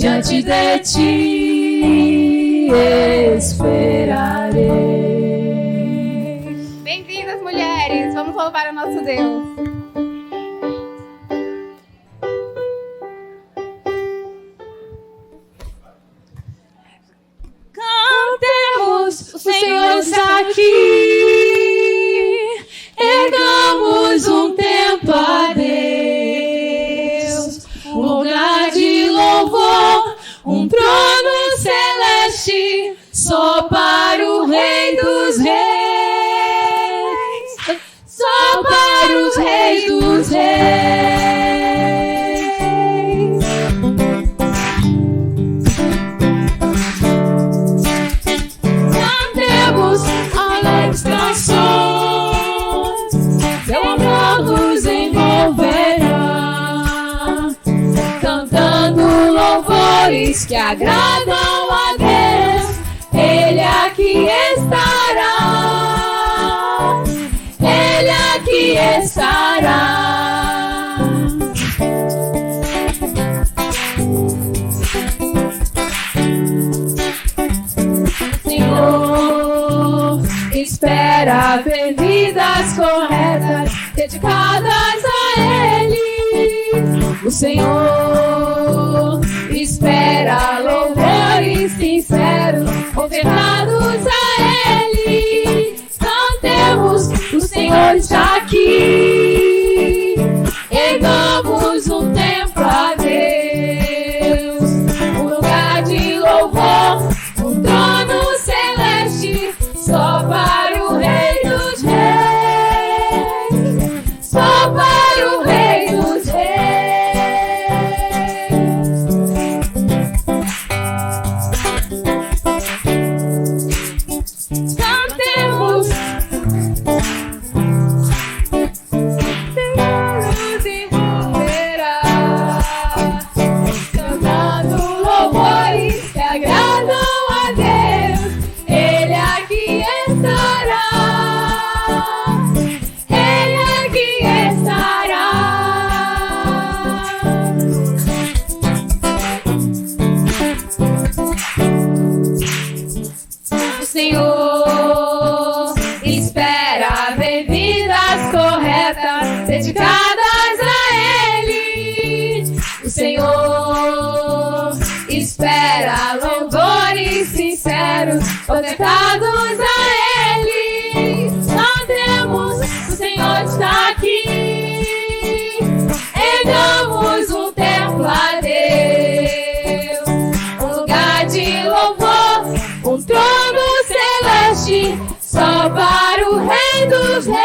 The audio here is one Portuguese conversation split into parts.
diante de ti esperarei. Bem-vindas, mulheres! Vamos louvar o nosso Deus. Cantemos, o Senhor está aqui. Ergamos um templo a Deus, um lugar de louvor, um trono celeste, só para o Rei dos Reis, só para os Reis dos Reis. Cantemos alegres canções, seu amor nos envolverá, cantando louvores que agradam a Deus. Ele aqui estará, Ele aqui estará. Senhor, espera ver vidas corretas, dedicadas a Ele. O Senhor espera louvores sinceros, ofertados a Ele. Cantemos, o Senhor está aqui. Ergamos um templo a Deus, um lugar de louvor, um trono celeste, só para o Rei dos Reis, só para o Rei dos Reis. Cantemos, Deus envolverá, cantando louvores que agradam a Deus. Ele aqui estará, Ele aqui estará. O Senhor espera ver vidas corretas, dedicadas a Ele. O Senhor espera louvores sinceros, ofertados a Ele. Cantemos, o Senhor está aqui. Ergamos um templo a Deus, um lugar de louvor, um trono celeste, só para o Rei dos Reis,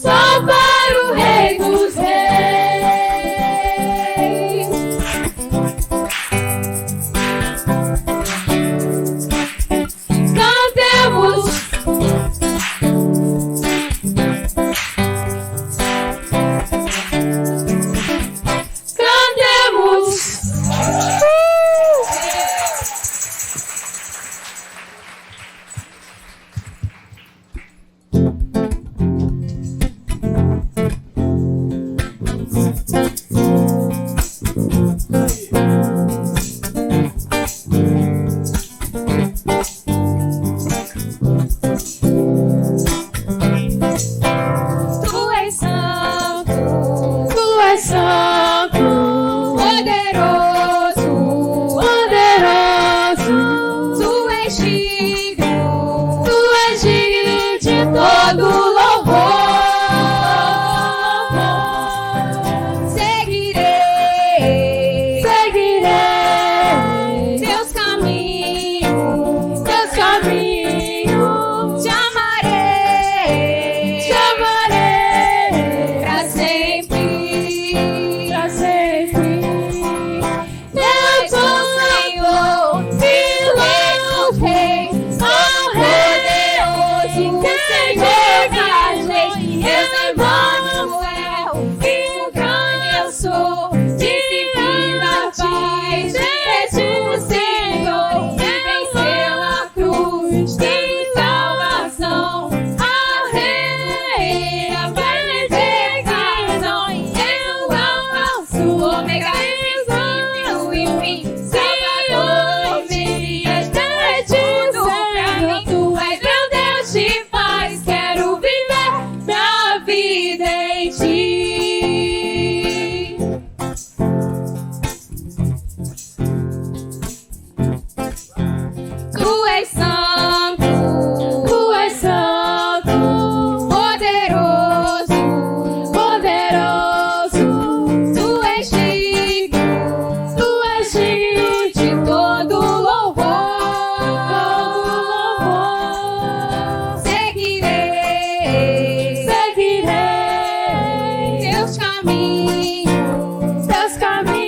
só para o Rei dos Reis. Cantemos, cantemos. Tu és santo, poderoso, poderoso. Tu és digno de todo louvor. Seguirei, seguirei teus caminhos, teus caminhos. Te amarei, te amarei pra sempre, pra sempre. Deus, o Senhor, filho do Rei, poderoso, Senhor das leis, Deus Emmanuel, Filho grande eu sou, de divina paz, Jesus Senhor, que venceu a cruz, de salvação, a Rei, a perfeição, eu alço, ômega e caminho.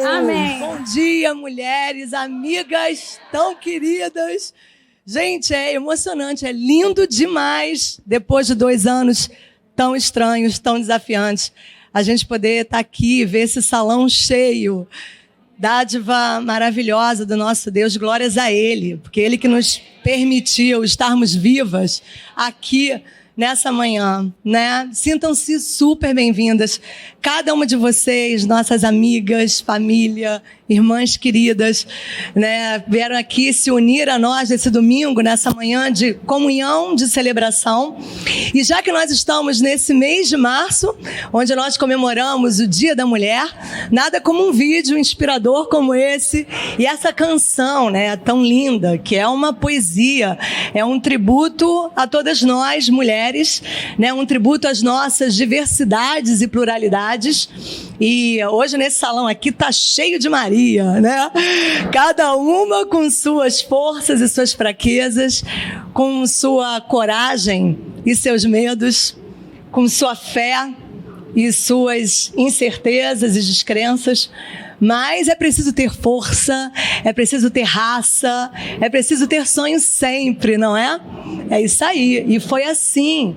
Amém. Bom dia, mulheres, amigas tão queridas. Gente, é emocionante, é lindo demais, depois de 2 anos tão estranhos, tão desafiantes, a gente poder estar aqui, ver esse salão cheio. Dádiva maravilhosa do nosso Deus, glórias a Ele, porque Ele que nos permitiu estarmos vivas aqui nessa manhã, né? Sintam-se super bem-vindas, cada uma de vocês, nossas amigas, família, irmãs queridas, né? Vieram aqui se unir a nós nesse domingo, nessa manhã de comunhão, de celebração. E já que nós estamos nesse mês de março, onde nós comemoramos o Dia da Mulher, nada como um vídeo inspirador como esse e essa canção, né, tão linda, que é uma poesia, é um tributo a todas nós, mulheres, né, um tributo às nossas diversidades e pluralidades. E hoje nesse salão aqui tá cheio de Maria, né? Cada uma com suas forças e suas fraquezas, com sua coragem e seus medos, com sua fé e suas incertezas e descrenças. Mas é preciso ter força, é preciso ter raça, é preciso ter sonhos sempre, não é? É isso aí. E foi assim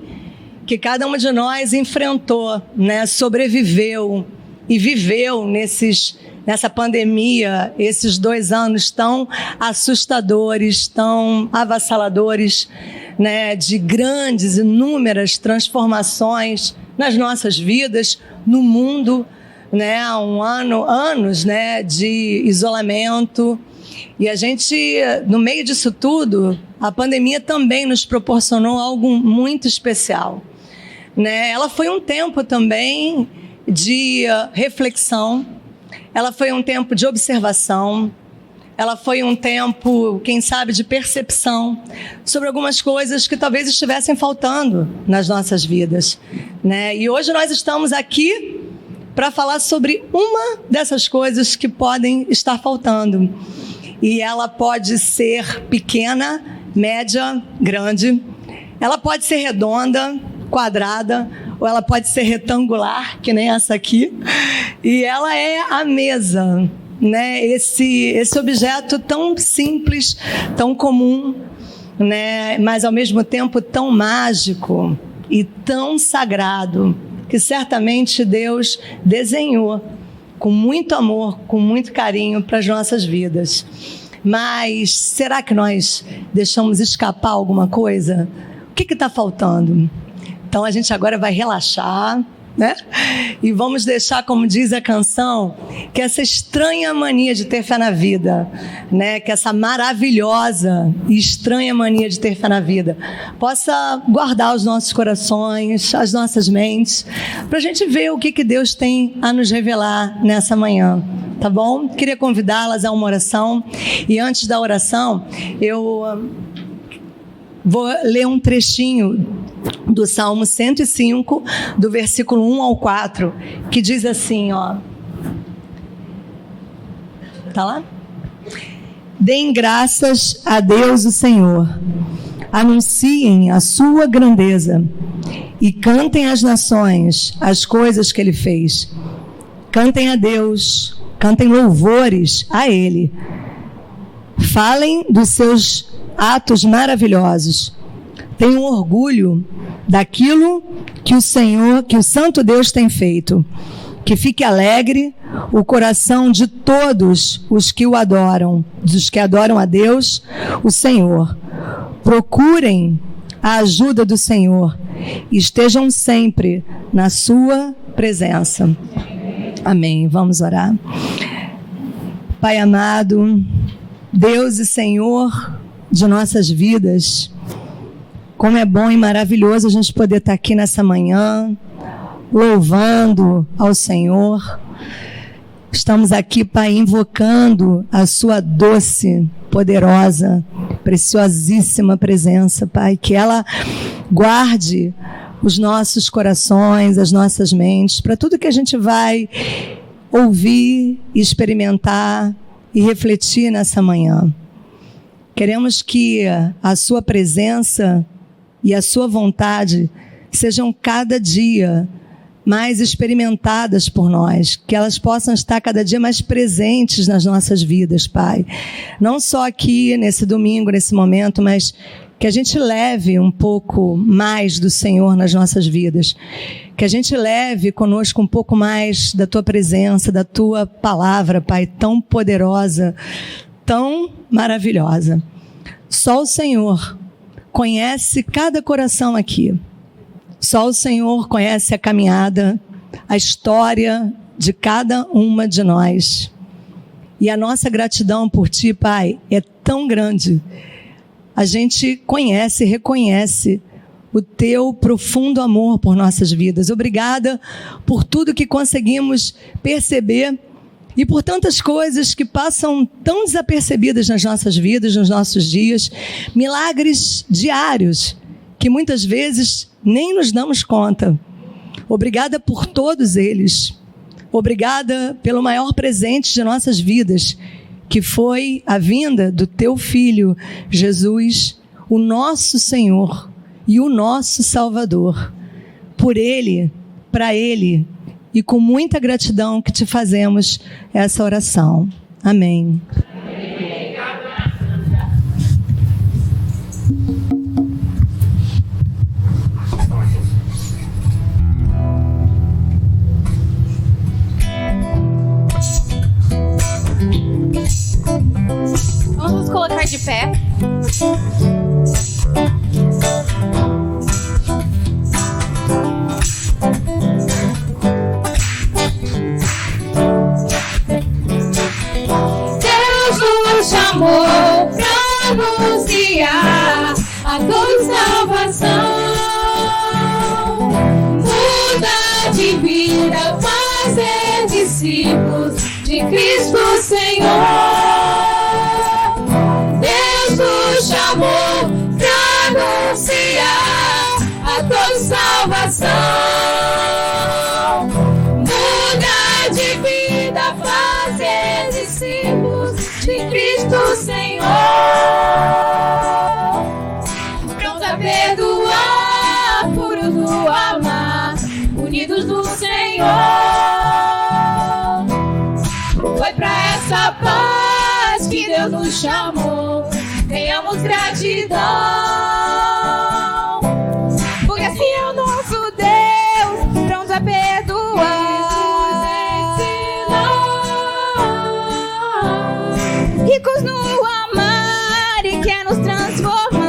que cada uma de nós enfrentou, né? Sobreviveu e viveu nessa pandemia, esses 2 anos tão assustadores, tão avassaladores, né? De grandes, inúmeras transformações nas nossas vidas, no mundo, né? Anos, né? De isolamento. E a gente, no meio disso tudo, a pandemia também nos proporcionou algo muito especial, né? Ela foi um tempo também de reflexão, ela foi um tempo de observação, ela foi um tempo, quem sabe, de percepção sobre algumas coisas que talvez estivessem faltando nas nossas vidas, né? E hoje nós estamos aqui para falar sobre uma dessas coisas que podem estar faltando. E ela pode ser pequena, média, grande, ela pode ser redonda, quadrada, ou ela pode ser retangular, que nem essa aqui, e ela é a mesa, né? Esse objeto tão simples, tão comum, né? Mas ao mesmo tempo tão mágico e tão sagrado, que certamente Deus desenhou com muito amor, com muito carinho para as nossas vidas. Mas será que nós deixamos escapar alguma coisa? O que está faltando? Então a gente agora vai relaxar, né? E vamos deixar, como diz a canção, que essa estranha mania de ter fé na vida, né? Que essa maravilhosa e estranha mania de ter fé na vida possa guardar os nossos corações, as nossas mentes, para a gente ver o que Deus tem a nos revelar nessa manhã, tá bom? Queria convidá-las a uma oração, e antes da oração eu vou ler um trechinho do Salmo 105, do versículo 1 ao 4, que diz assim, ó. Tá lá? Deem graças a Deus o Senhor, anunciem a sua grandeza e cantem às nações as coisas que Ele fez. Cantem a Deus, cantem louvores a Ele, falem dos seus atos maravilhosos. Tenham orgulho daquilo que o Senhor, que o Santo Deus tem feito. Que fique alegre o coração de todos os que o adoram, dos que adoram a Deus, o Senhor. Procurem a ajuda do Senhor e estejam sempre na sua presença. Amém. Vamos orar. Pai amado, Deus e Senhor de nossas vidas, como é bom e maravilhoso a gente poder estar aqui nessa manhã, louvando ao Senhor. Estamos aqui, Pai, invocando a sua doce, poderosa, preciosíssima presença, Pai, que ela guarde os nossos corações, as nossas mentes, para tudo que a gente vai ouvir, experimentar e refletir nessa manhã. Queremos que a sua presença e a sua vontade sejam cada dia mais experimentadas por nós, que elas possam estar cada dia mais presentes nas nossas vidas, Pai. Não só aqui, nesse domingo, nesse momento, mas que a gente leve um pouco mais do Senhor nas nossas vidas. Que a gente leve conosco um pouco mais da Tua presença, da Tua palavra, Pai, tão poderosa, tão maravilhosa. Só o Senhor conhece cada coração aqui. Só o Senhor conhece a caminhada, a história de cada uma de nós. E a nossa gratidão por Ti, Pai, é tão grande. A gente conhece, reconhece o Teu profundo amor por nossas vidas. Obrigada por tudo que conseguimos perceber e por tantas coisas que passam tão desapercebidas nas nossas vidas, nos nossos dias. Milagres diários que muitas vezes nem nos damos conta. Obrigada por todos eles. Obrigada pelo maior presente de nossas vidas, que foi a vinda do Teu Filho, Jesus, o nosso Senhor e o nosso Salvador. Por Ele, para Ele e com muita gratidão que Te fazemos essa oração. Amém. Vamos nos colocar de pé. Deus nos chamou pra nos guiar a toda salvação. Muda de vida, fazer discípulos de Cristo Senhor. Deus nos chamou pra anunciar a toda salvação. Muda de vida, fazer discípulos de Cristo Senhor. Pronto a perdoar, puro do amar, unidos no Senhor. Foi pra essa paz que Deus nos chamou. Tenhamos gratidão, porque assim é o nosso Deus, pronto a perdoar. Ricos no amar e quer nos transformar.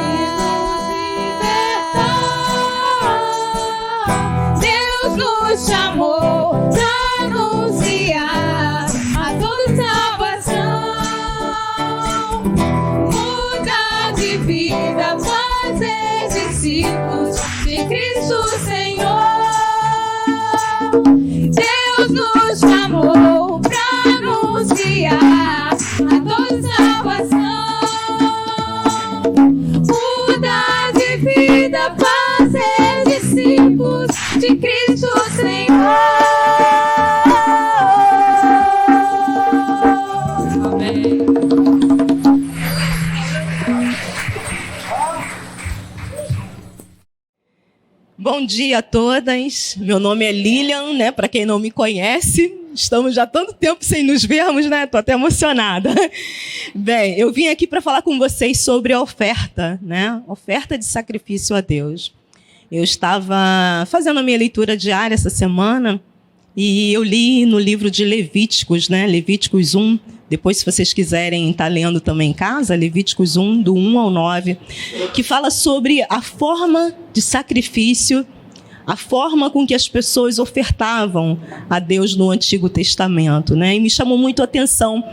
Deus nos chamou pra anunciar a toda salvação. Muda de vida, fazer discípulos de Cristo Senhor. Deus nos chamou pra anunciar a toda salvação. Muda de vida, fazer discípulos de Cristo Senhor. Amém. Bom dia a todas, meu nome é Lilian, para quem não me conhece, Estamos já há tanto tempo sem nos vermos, né? Estou até emocionada. Bem, eu vim aqui para falar com vocês sobre a oferta, né? Oferta de sacrifício a Deus. Eu estava fazendo a minha leitura diária essa semana e eu li no livro de Levíticos, né? Levíticos 1. Depois, se vocês quiserem estar lendo também em casa, Levíticos 1, do 1 ao 9, que fala sobre a forma de sacrifício, a forma com que as pessoas ofertavam a Deus no Antigo Testamento, né? E me chamou muito a atenção,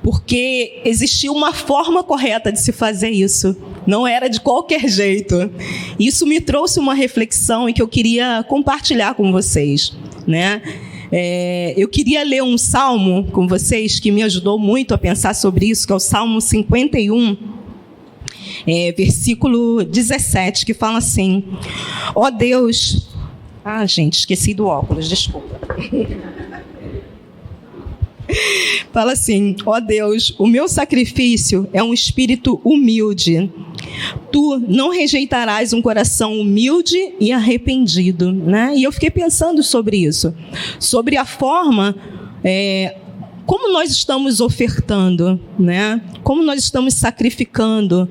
porque existia uma forma correta de se fazer isso. Não era de qualquer jeito. Isso me trouxe uma reflexão e que eu queria compartilhar com vocês, né? Eu queria ler um salmo com vocês que me ajudou muito a pensar sobre isso, que é o Salmo 51, versículo 17, que fala assim: ó Deus... gente, esqueci do óculos, desculpa. Fala assim: ó Deus, o meu sacrifício é um espírito humilde. Tu não rejeitarás um coração humilde e arrependido, né? E eu fiquei pensando sobre isso, sobre a forma, como nós estamos ofertando, né? Como nós estamos sacrificando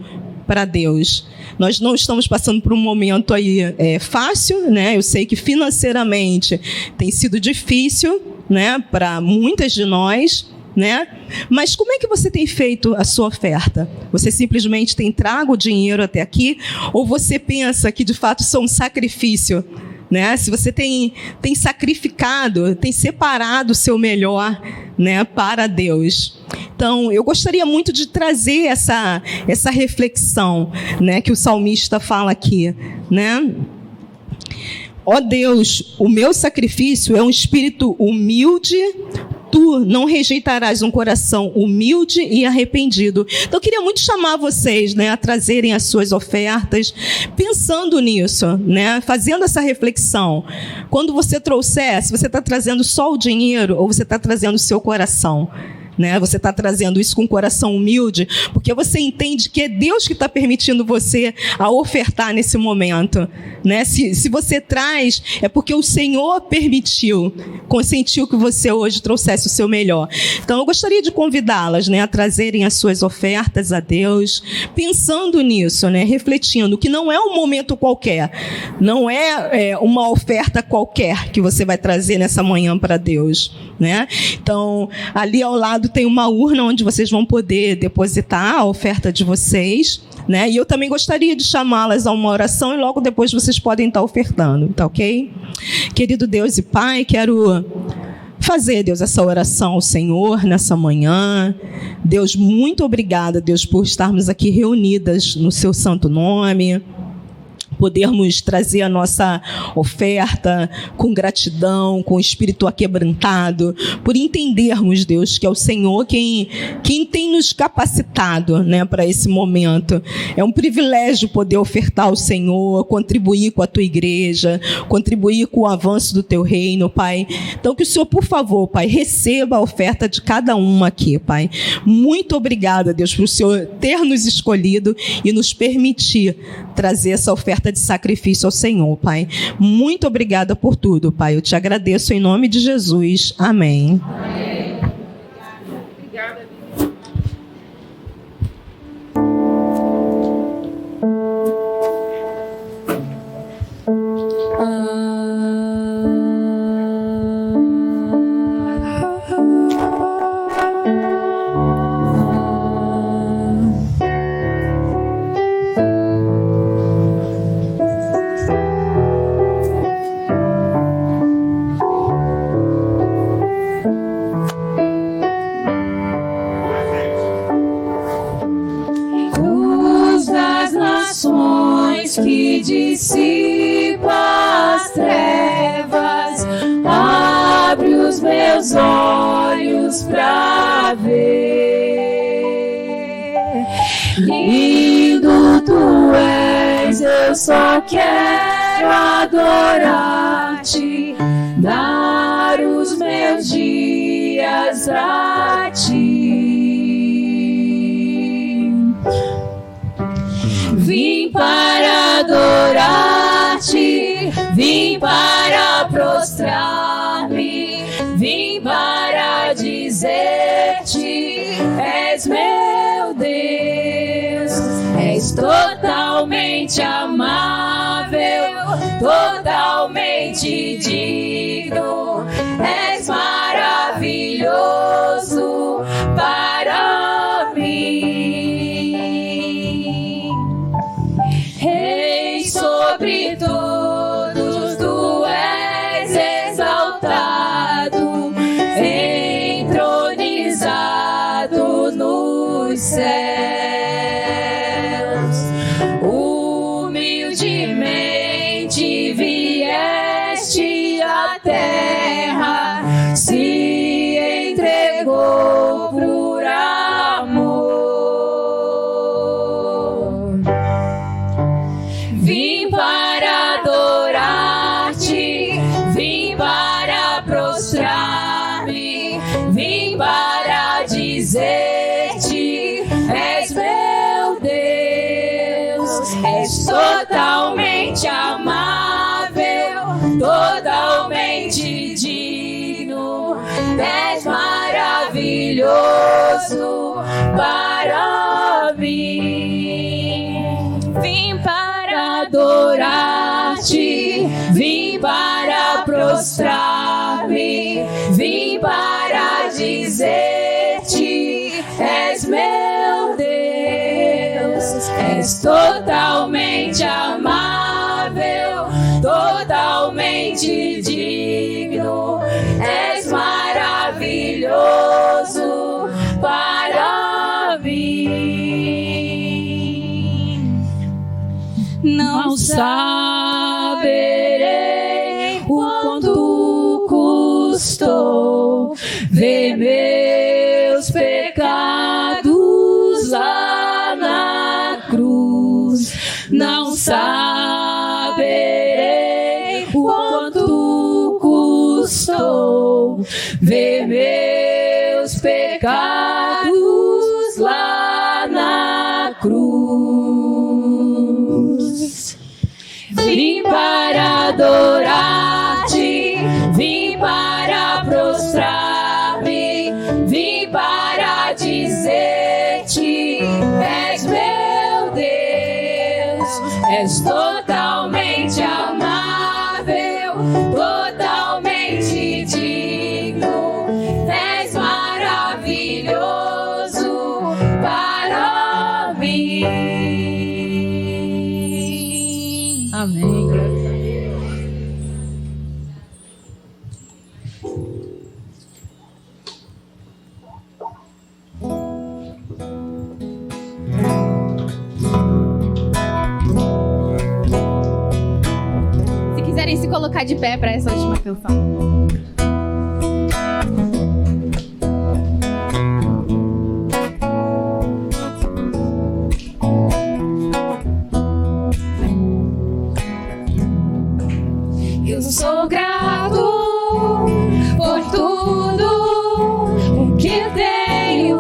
para Deus. Nós não estamos passando por um momento aí fácil, né? Eu sei que financeiramente tem sido difícil, né, para muitas de nós, né? Mas como é que você tem feito a sua oferta? Você simplesmente tem trago o dinheiro até aqui, ou você pensa que de fato isso é um sacrifício, né? Se você tem sacrificado, tem separado o seu melhor, né, para Deus. Então, eu gostaria muito de trazer essa reflexão, né, que o salmista fala aqui, né? Ó Deus, o meu sacrifício é um espírito humilde. Tu não rejeitarás um coração humilde e arrependido. Então, eu queria muito chamar vocês, né, a trazerem as suas ofertas, pensando nisso, né, fazendo essa reflexão. Quando você trouxer, se você está trazendo só o dinheiro ou você está trazendo o seu coração, né? Você está trazendo isso com um coração humilde, porque você entende que é Deus que está permitindo você a ofertar nesse momento, né? Se você traz, é porque o Senhor permitiu, consentiu que você hoje trouxesse o seu melhor. Então, eu gostaria de convidá-las, né, a trazerem as suas ofertas a Deus, pensando nisso, né, refletindo que não é um momento qualquer, não é uma oferta qualquer que você vai trazer nessa manhã para Deus, né? Então, ali ao lado tem uma urna onde vocês vão poder depositar a oferta de vocês, né? E eu também gostaria de chamá-las a uma oração e logo depois vocês podem estar ofertando, tá ok? Querido Deus e Pai, quero fazer, Deus, essa oração ao Senhor nessa manhã. Deus, muito obrigada, Deus, por estarmos aqui reunidas no seu santo nome, podermos trazer a nossa oferta com gratidão, com o espírito aquebrantado, por entendermos, Deus, que é o Senhor quem tem nos capacitado, né, para esse momento. É um privilégio poder ofertar ao Senhor, contribuir com a tua igreja, contribuir com o avanço do teu reino, Pai. Então, que o Senhor, por favor, Pai, receba a oferta de cada uma aqui, Pai. Muito obrigada, Deus, por o Senhor ter nos escolhido e nos permitir trazer essa oferta de sacrifício ao Senhor, Pai. Muito obrigada por tudo, Pai. Eu te agradeço em nome de Jesus. Amém. Amém. Obrigada. Que dissipa as trevas, abre os meus olhos pra ver. Lindo tu és, eu só quero adorar-te, dar os meus dias a ti. Vim para adorar-te, vim para prostrar-me, vim para totalmente amável, totalmente digno, és maravilhoso para mim. Rei sobre todos, tu és exaltado, entronizado nos céus. Humildemente vieste à terra, se entregou por amor. Vim para adorar-te, vim para prostrar-me, vim para dizer-te: és meu Deus, és totalmente amável, totalmente digno, és maravilhoso para mim. Vim para adorar-te, vim para prostrar-me, vim para dizer-te: és meu Deus, és totalmente amável, totalmente digno, és maravilhoso para mim. Não saberei o quanto custou ver meus pecados lá na cruz. Não saberei o quanto custou ver meus pecados lá na cruz. Vim para adorar-te, vim para prostrar-me, vim para dizer-te: és meu Deus, és totalmente amável, totalmente digno, és maravilhoso para mim. Amém. Se quiserem se colocar de pé para essa última canção. Eu sou grato por tudo o que tenho,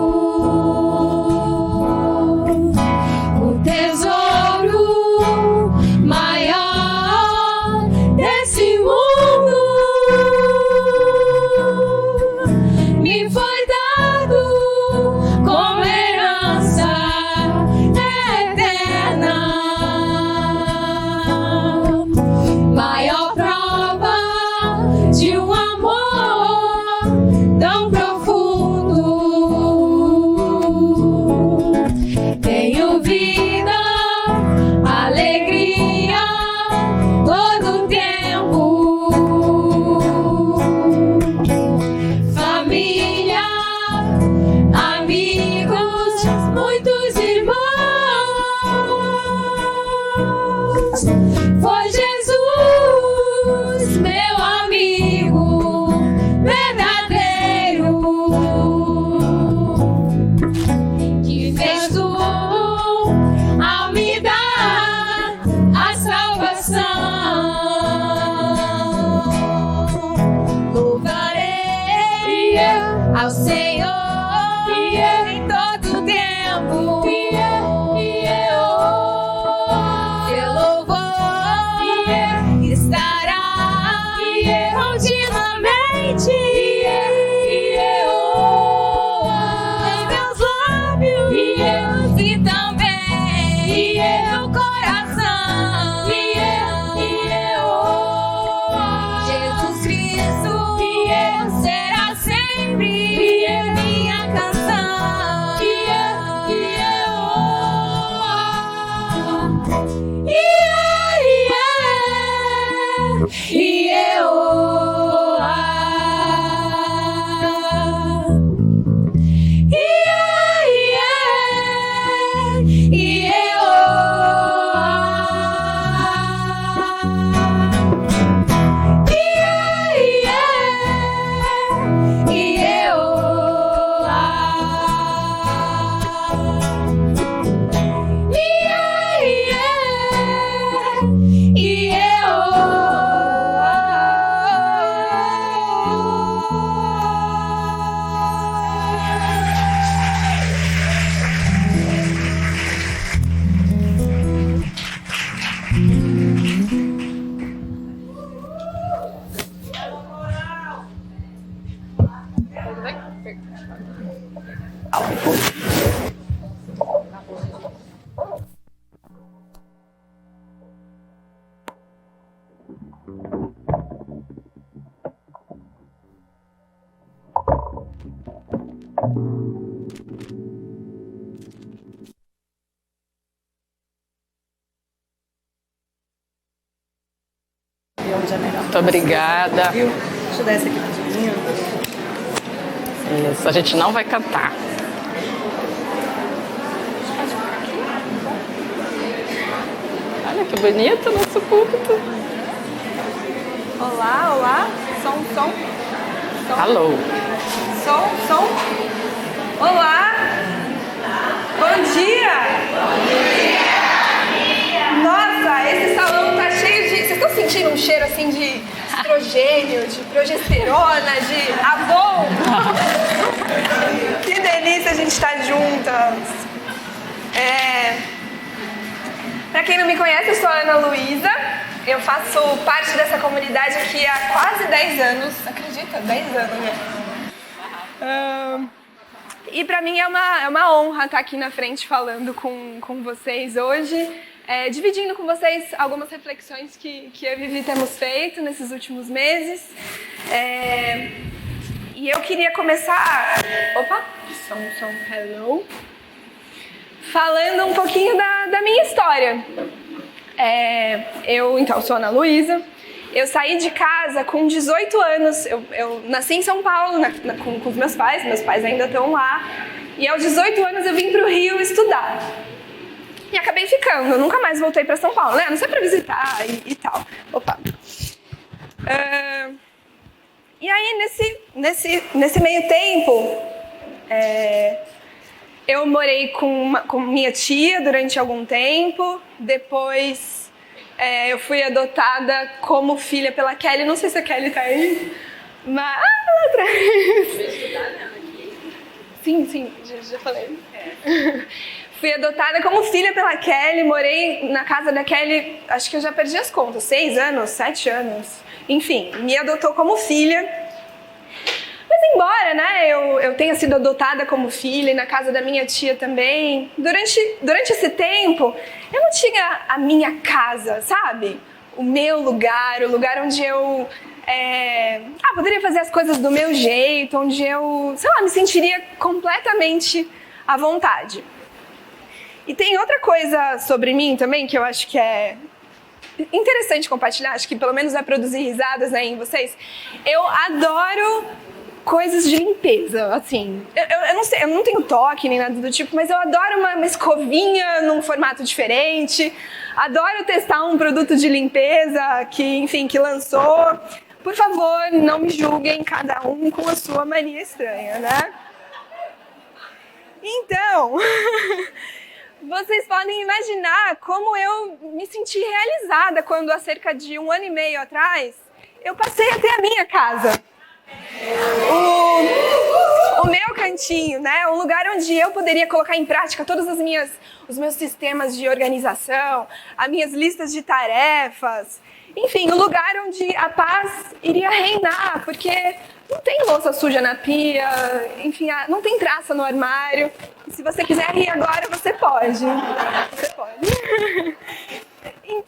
o tesouro maior desse mundo me foi dado como herança eterna. Maior prova de um amor tão profundo. Tenho vida, alegria todo o tempo. Família, amigos, muitos irmãos. Foi Jesus, meu amigo verdadeiro, que fez tudo ao me dar a salvação. Louvarei ao Senhor em todo tempo. Seu louvor estará continuamente em meus lábios e também no coração. Muito obrigada. Deixa eu dar essa aqui pra menina. Isso, a gente não vai cantar. Olha que bonito nosso púlpito. Olá, olá. Som. Alô. Som. Olá. Bom dia. Nossa, esse salão tá cheio de... Vocês estão sentindo um cheiro assim de estrogênio, de progesterona, de Avon? Que delícia a gente estar juntas. Pra quem não me conhece, eu sou a Ana Luísa. Eu faço parte dessa comunidade aqui há quase 10 anos. Acredita? 10 anos, né? E pra mim é uma honra estar aqui na frente falando com vocês hoje. Dividindo com vocês algumas reflexões que eu e Vivi temos feito nesses últimos meses. E eu queria começar... Opa! Som, hello! Falando um pouquinho da minha história. Eu sou Ana Luísa. Eu saí de casa com 18 anos. Eu nasci em São Paulo com os meus pais ainda estão lá. E aos 18 anos eu vim para o Rio estudar. E acabei ficando, eu nunca mais voltei para São Paulo, né? Não sei para visitar e tal. Opa! E aí, nesse meio tempo, eu morei com minha tia durante algum tempo. Depois, eu fui adotada como filha pela Kelly. Não sei se a Kelly tá aí, mas... lá atrás. Sim, já falei. Fui adotada como filha pela Kelly, morei na casa da Kelly, acho que eu já perdi as contas, 6 anos, 7 anos, enfim, me adotou como filha. Mas embora, né, eu tenha sido adotada como filha e na casa da minha tia também, durante esse tempo, eu não tinha a minha casa, sabe? O meu lugar, o lugar onde eu poderia fazer as coisas do meu jeito, onde eu, me sentiria completamente à vontade. E tem outra coisa sobre mim também que eu acho que é interessante compartilhar, acho que pelo menos vai produzir risadas aí em vocês. Eu adoro coisas de limpeza, assim. Eu não sei, eu não tenho toque nem nada do tipo, mas eu adoro uma escovinha num formato diferente. Adoro testar um produto de limpeza que lançou. Por favor, não me julguem, cada um com a sua mania estranha, né? Então... Vocês podem imaginar como eu me senti realizada quando, há cerca de 1 ano e meio atrás, eu passei a ter a minha casa. O meu cantinho, né? Um lugar onde eu poderia colocar em prática todos os meus sistemas de organização, as minhas listas de tarefas. Enfim, um lugar onde a paz iria reinar, porque não tem louça suja na pia, enfim, não tem traça no armário. E se você quiser rir agora, você pode. Você pode.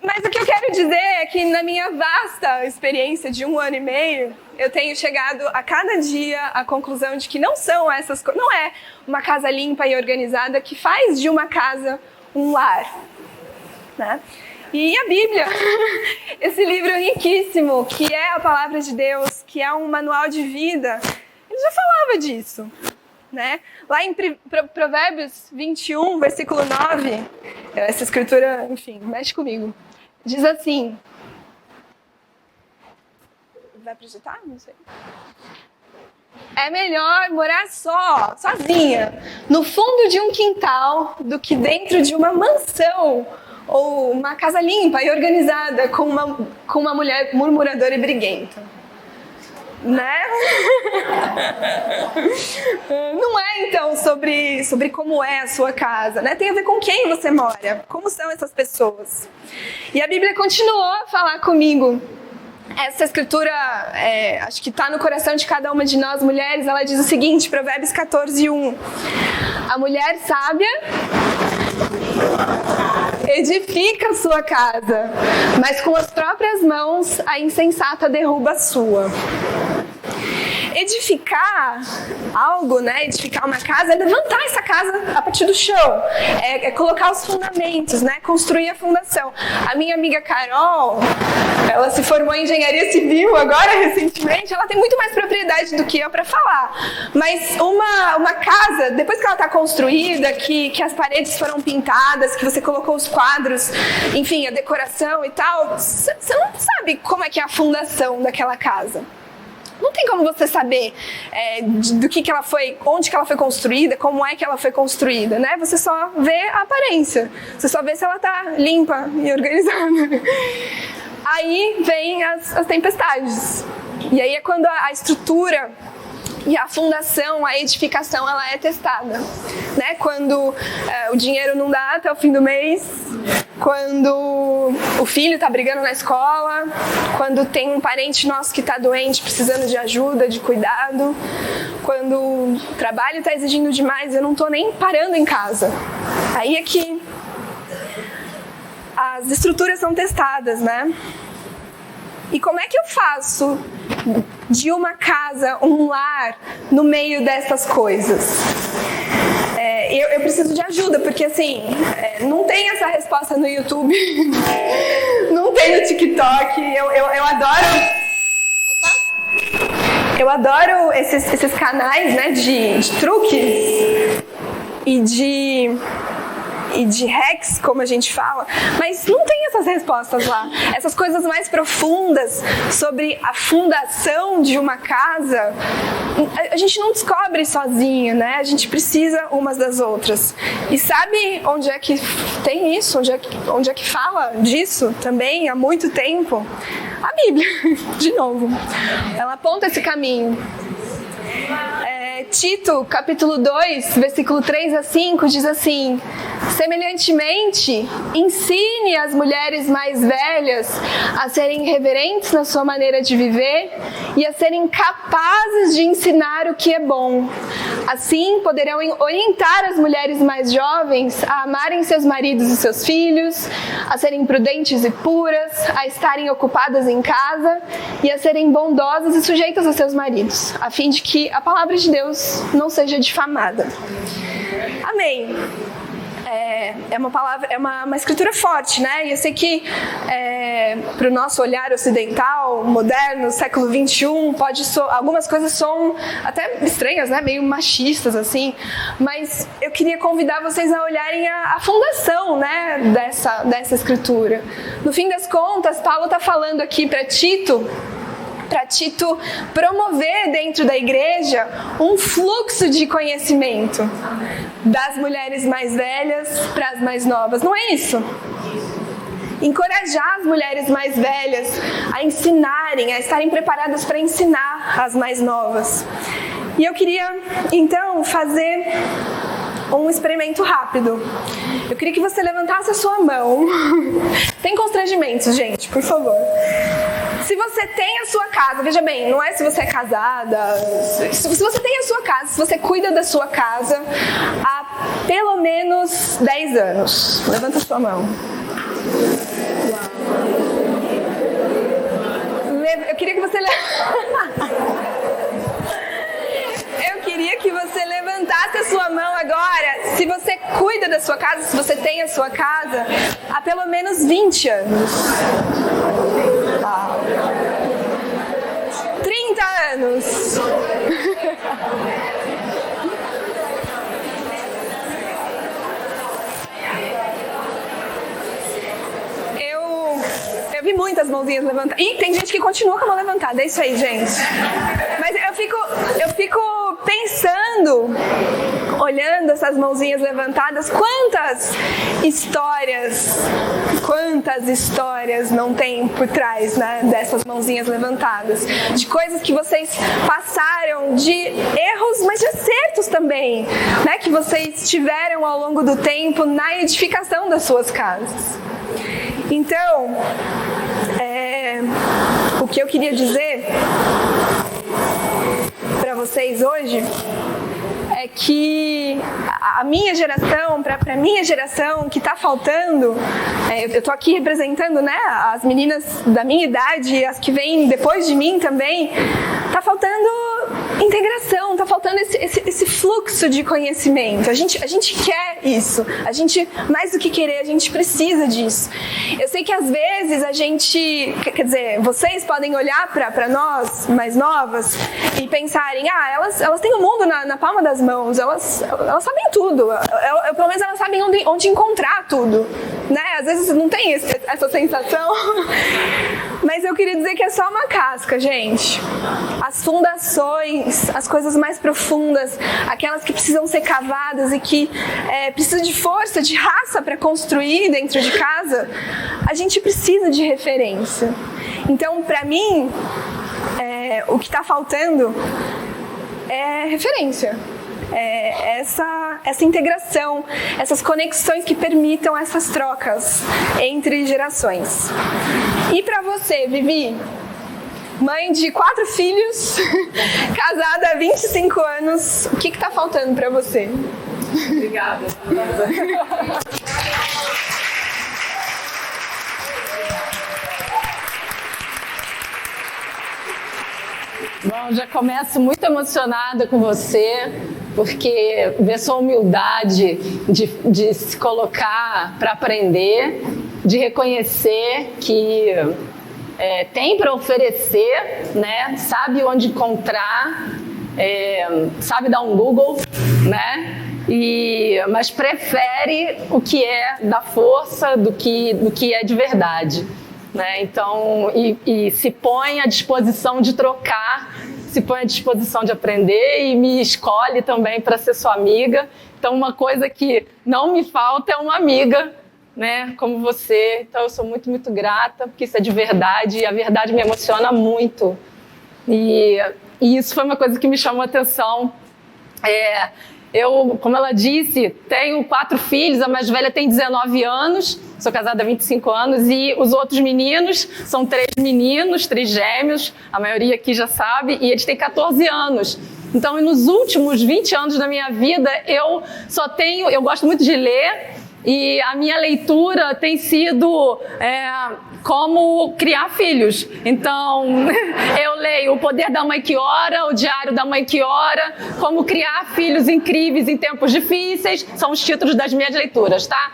Mas o que eu quero dizer é que na minha vasta experiência de 1 ano e meio, eu tenho chegado a cada dia à conclusão de que não são essas coisas, não é uma casa limpa e organizada que faz de uma casa um lar, né? E a Bíblia, esse livro riquíssimo, que é a palavra de Deus, que é um manual de vida, ele já falava disso, né? Lá em Provérbios 21, versículo 9, essa escritura, enfim, mexe comigo. Diz assim... Vai projetar? Não sei. É melhor morar sozinha, no fundo de um quintal, do que dentro de uma mansão ou uma casa limpa e organizada com uma mulher murmuradora e briguenta. Né? Não é, então, sobre como é a sua casa, né? Tem a ver com quem você mora, como são essas pessoas. E a Bíblia continuou a falar comigo. Essa escritura, acho que está no coração de cada uma de nós mulheres. Ela diz o seguinte, Provérbios 14:1. A mulher sábia edifica a sua casa, mas com as próprias mãos a insensata derruba a sua. Edificar algo, né? Edificar uma casa é levantar essa casa a partir do chão, é colocar os fundamentos, né? Construir a fundação. A minha amiga Carol, ela se formou em engenharia civil agora recentemente, ela tem muito mais propriedade do que eu para falar. Mas uma casa, depois que ela está construída, que as paredes foram pintadas, que você colocou os quadros, enfim, a decoração e tal, você não sabe como é que é a fundação daquela casa. Não tem como você saber do que ela foi, onde que ela foi construída, como é que ela foi construída, né? Você só vê a aparência, você só vê se ela está limpa e organizada. Aí vem as tempestades. E aí é quando a estrutura e a fundação, a edificação, ela é testada, né? Quando o dinheiro não dá até o fim do mês, quando o filho está brigando na escola, quando tem um parente nosso que está doente, precisando de ajuda, de cuidado, quando o trabalho está exigindo demais, eu não estou nem parando em casa. Aí é que as estruturas são testadas, né? E como é que eu faço de uma casa, um lar, no meio dessas coisas? Eu preciso de ajuda, porque assim, não tem essa resposta no YouTube, não tem no TikTok, eu adoro... Eu adoro esses canais, né, de truques e de hacks, como a gente fala, mas não tem essas respostas lá. Essas coisas mais profundas sobre a fundação de uma casa, a gente não descobre sozinho, né? A gente precisa umas das outras. E sabe onde é que tem isso? Onde é que fala disso também há muito tempo? A Bíblia, de novo. Ela aponta esse caminho. Tito, capítulo 2, versículo 3-5, diz assim: semelhantemente, ensine as mulheres mais velhas a serem reverentes na sua maneira de viver e a serem capazes de ensinar o que é bom. Assim, poderão orientar as mulheres mais jovens a amarem seus maridos e seus filhos, a serem prudentes e puras, a estarem ocupadas em casa e a serem bondosas e sujeitas a seus maridos, a fim de que a palavra de Deus não seja difamada. Amém. É uma escritura forte, né? E eu sei que para o nosso olhar ocidental, moderno, século XXI, algumas coisas são até estranhas, né? Meio machistas, assim. Mas eu queria convidar vocês a olharem a fundação, né? dessa escritura. No fim das contas, Paulo está falando aqui para Tito promover dentro da igreja um fluxo de conhecimento das mulheres mais velhas para as mais novas. Não é isso? Encorajar as mulheres mais velhas a ensinarem, a estarem preparadas para ensinar as mais novas. E eu queria, então, fazer um experimento rápido. Eu queria que você levantasse a sua mão. Sem constrangimentos, gente, por favor. Se você tem a sua casa, veja bem, não é se você é casada, se você tem a sua casa, se você cuida da sua casa há pelo menos 10 anos. Levanta a sua mão. Eu queria que você levantasse levantasse a sua mão agora, se você cuida da sua casa, se você tem a sua casa há pelo menos 20 anos. 30 anos. Eu vi muitas mãozinhas levantadas. E tem gente que continua com a mão levantada. É isso aí, gente. Mas eu fico pensando, olhando essas mãozinhas levantadas, quantas histórias não tem por trás, né, dessas mãozinhas levantadas. De coisas que vocês passaram, de erros, mas de acertos também, né, que vocês tiveram ao longo do tempo na edificação das suas casas. Então, o que eu queria dizer para vocês hoje é que a minha geração, para a minha geração, que está faltando, eu estou aqui representando, né, as meninas da minha idade e as que vêm depois de mim também, está faltando integração, está faltando esse fluxo de conhecimento. A gente quer isso, a gente, mais do que querer, a gente precisa disso. Eu sei que às vezes a gente, quer dizer, vocês podem olhar para nós, mais novas, e pensarem, elas têm o mundo na palma das mãos, elas sabem tudo, pelo menos elas sabem onde encontrar tudo, né? Às vezes não tem essa sensação, mas eu queria dizer que é só uma casca, gente. As fundações, as coisas mais profundas, aquelas que precisam ser cavadas e que precisam de força, de raça para construir dentro de casa, a gente precisa de referência. Então, para mim, o que está faltando é referência. Essa integração, essas conexões que permitam essas trocas entre gerações. E para você, Vivi, mãe de 4 filhos, casada há 25 anos, o que está faltando para você? Obrigada. Bom, já começo muito emocionada com você, porque ver sua humildade de se colocar para aprender, de reconhecer que tem para oferecer, né? Sabe onde encontrar, sabe dar um Google, né? Mas prefere o que é da força do que é de verdade, né? Então, e se põe à disposição de trocar, se põe à disposição de aprender e me escolhe também para ser sua amiga. Então, uma coisa que não me falta é uma amiga, né, como você. Então, eu sou muito, muito grata, porque isso é de verdade e a verdade me emociona muito. E isso foi uma coisa que me chamou a atenção. Eu, como ela disse, tenho 4 filhos, a mais velha tem 19 anos, sou casada há 25 anos, e os outros meninos são 3 meninos, 3 gêmeos, a maioria aqui já sabe, e eles têm 14 anos. Então, nos últimos 20 anos da minha vida, eu gosto muito de ler, e a minha leitura tem sido como criar filhos. Então, eu leio O Poder da Mãe que Ora, O Diário da Mãe que Ora, Como Criar Filhos Incríveis em Tempos Difíceis, são os títulos das minhas leituras, tá?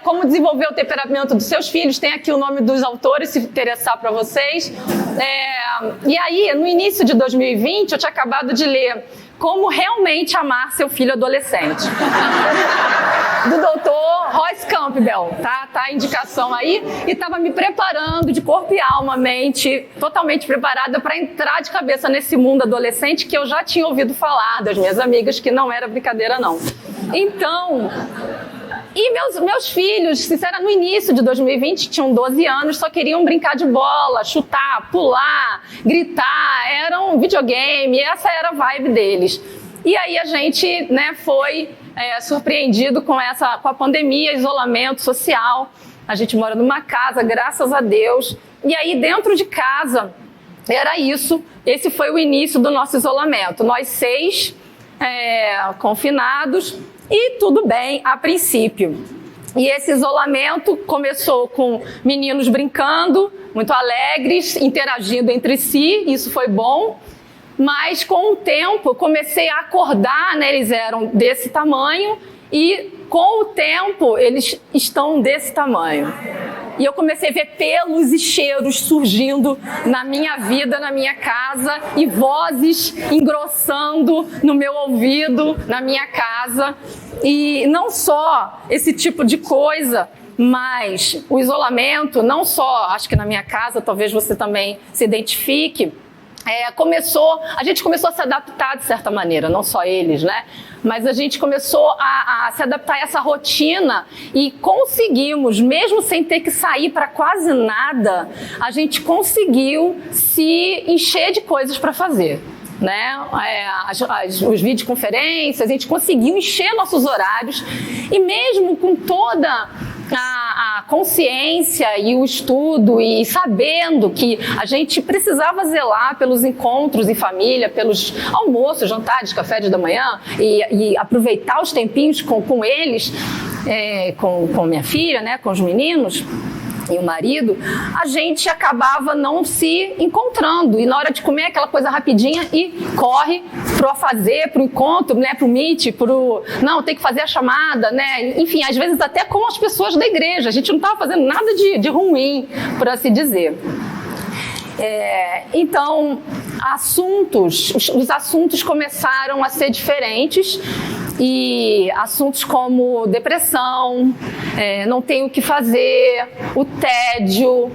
Como Desenvolver o Temperamento dos Seus Filhos, tem aqui o nome dos autores, se interessar para vocês. E aí, no início de 2020, eu tinha acabado de ler Como Realmente Amar Seu Filho Adolescente, do doutor Royce Campbell, tá a indicação aí, e estava me preparando de corpo e alma, mente, totalmente preparada para entrar de cabeça nesse mundo adolescente que eu já tinha ouvido falar das minhas amigas, que não era brincadeira não. Então, e meus filhos, sinceramente, no início de 2020, tinham 12 anos, só queriam brincar de bola, chutar, pular, gritar, era um videogame, essa era a vibe deles. E aí a gente, né, foi surpreendido com a pandemia, isolamento social. A gente mora numa casa, graças a Deus. E aí dentro de casa, era isso. Esse foi o início do nosso isolamento. Nós 6 confinados e tudo bem a princípio. E esse isolamento começou com meninos brincando, muito alegres, interagindo entre si, isso foi bom. Mas com o tempo eu comecei a acordar, né? Eles eram desse tamanho e com o tempo eles estão desse tamanho. E eu comecei a ver pelos e cheiros surgindo na minha vida, na minha casa, e vozes engrossando no meu ouvido, na minha casa. E não só esse tipo de coisa, mas o isolamento, não só, acho que na minha casa, talvez você também se identifique, a gente começou a se adaptar de certa maneira, não só eles, né? Mas a gente começou a se adaptar a essa rotina e conseguimos, mesmo sem ter que sair para quase nada, a gente conseguiu se encher de coisas para fazer. Né? Os videoconferências, a gente conseguiu encher nossos horários e mesmo com toda a consciência e o estudo e sabendo que a gente precisava zelar pelos encontros em família, pelos almoços, jantares, café da manhã e aproveitar os tempinhos com eles, com minha filha, né, com os meninos e o marido, a gente acabava não se encontrando. E na hora de comer, aquela coisa rapidinha e corre pro afazer, pro encontro, né, pro meet, não, tem que fazer a chamada, né? Enfim, às vezes até com as pessoas da igreja. A gente não estava fazendo nada de ruim, por assim dizer. Então, os assuntos começaram a ser diferentes. E assuntos como depressão, não tenho o que fazer, o tédio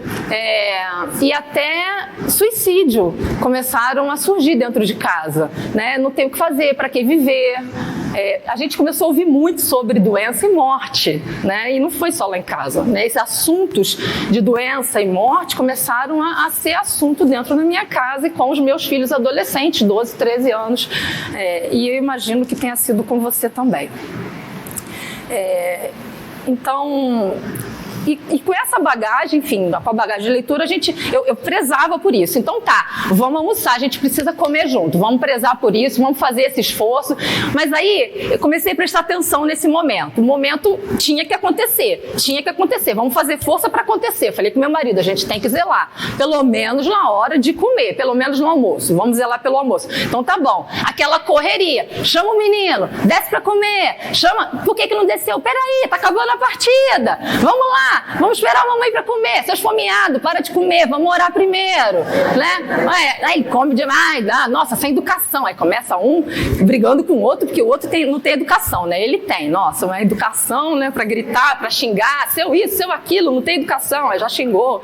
e até suicídio começaram a surgir dentro de casa, né? Não tenho o que fazer, para que viver? A gente começou a ouvir muito sobre doença e morte, né? E não foi só lá em casa, né? Esses assuntos de doença e morte começaram a ser assunto dentro da minha casa e com os meus filhos adolescentes, 12, 13 anos. E eu imagino que tenha sido com você também. Então, e com essa bagagem, enfim, com a bagagem de leitura, eu prezava por isso. Então tá, vamos almoçar, a gente precisa comer junto, vamos prezar por isso, vamos fazer esse esforço. Mas aí eu comecei a prestar atenção nesse momento. O momento tinha que acontecer, vamos fazer força para acontecer. Eu falei com meu marido, a gente tem que zelar, pelo menos na hora de comer, pelo menos no almoço, vamos zelar pelo almoço. Então tá bom, aquela correria, chama o menino, desce para comer, chama, por que não desceu? Peraí, tá acabando a partida, vamos lá. Vamos esperar a mamãe para comer, seu esfomeado, para de comer, vamos orar primeiro, né? Aí come demais, nossa, sem educação. Aí começa um brigando com o outro, porque o outro não tem educação, né? Ele tem, nossa, uma educação, né? Para gritar, para xingar, seu isso, seu aquilo, não tem educação, aí já xingou.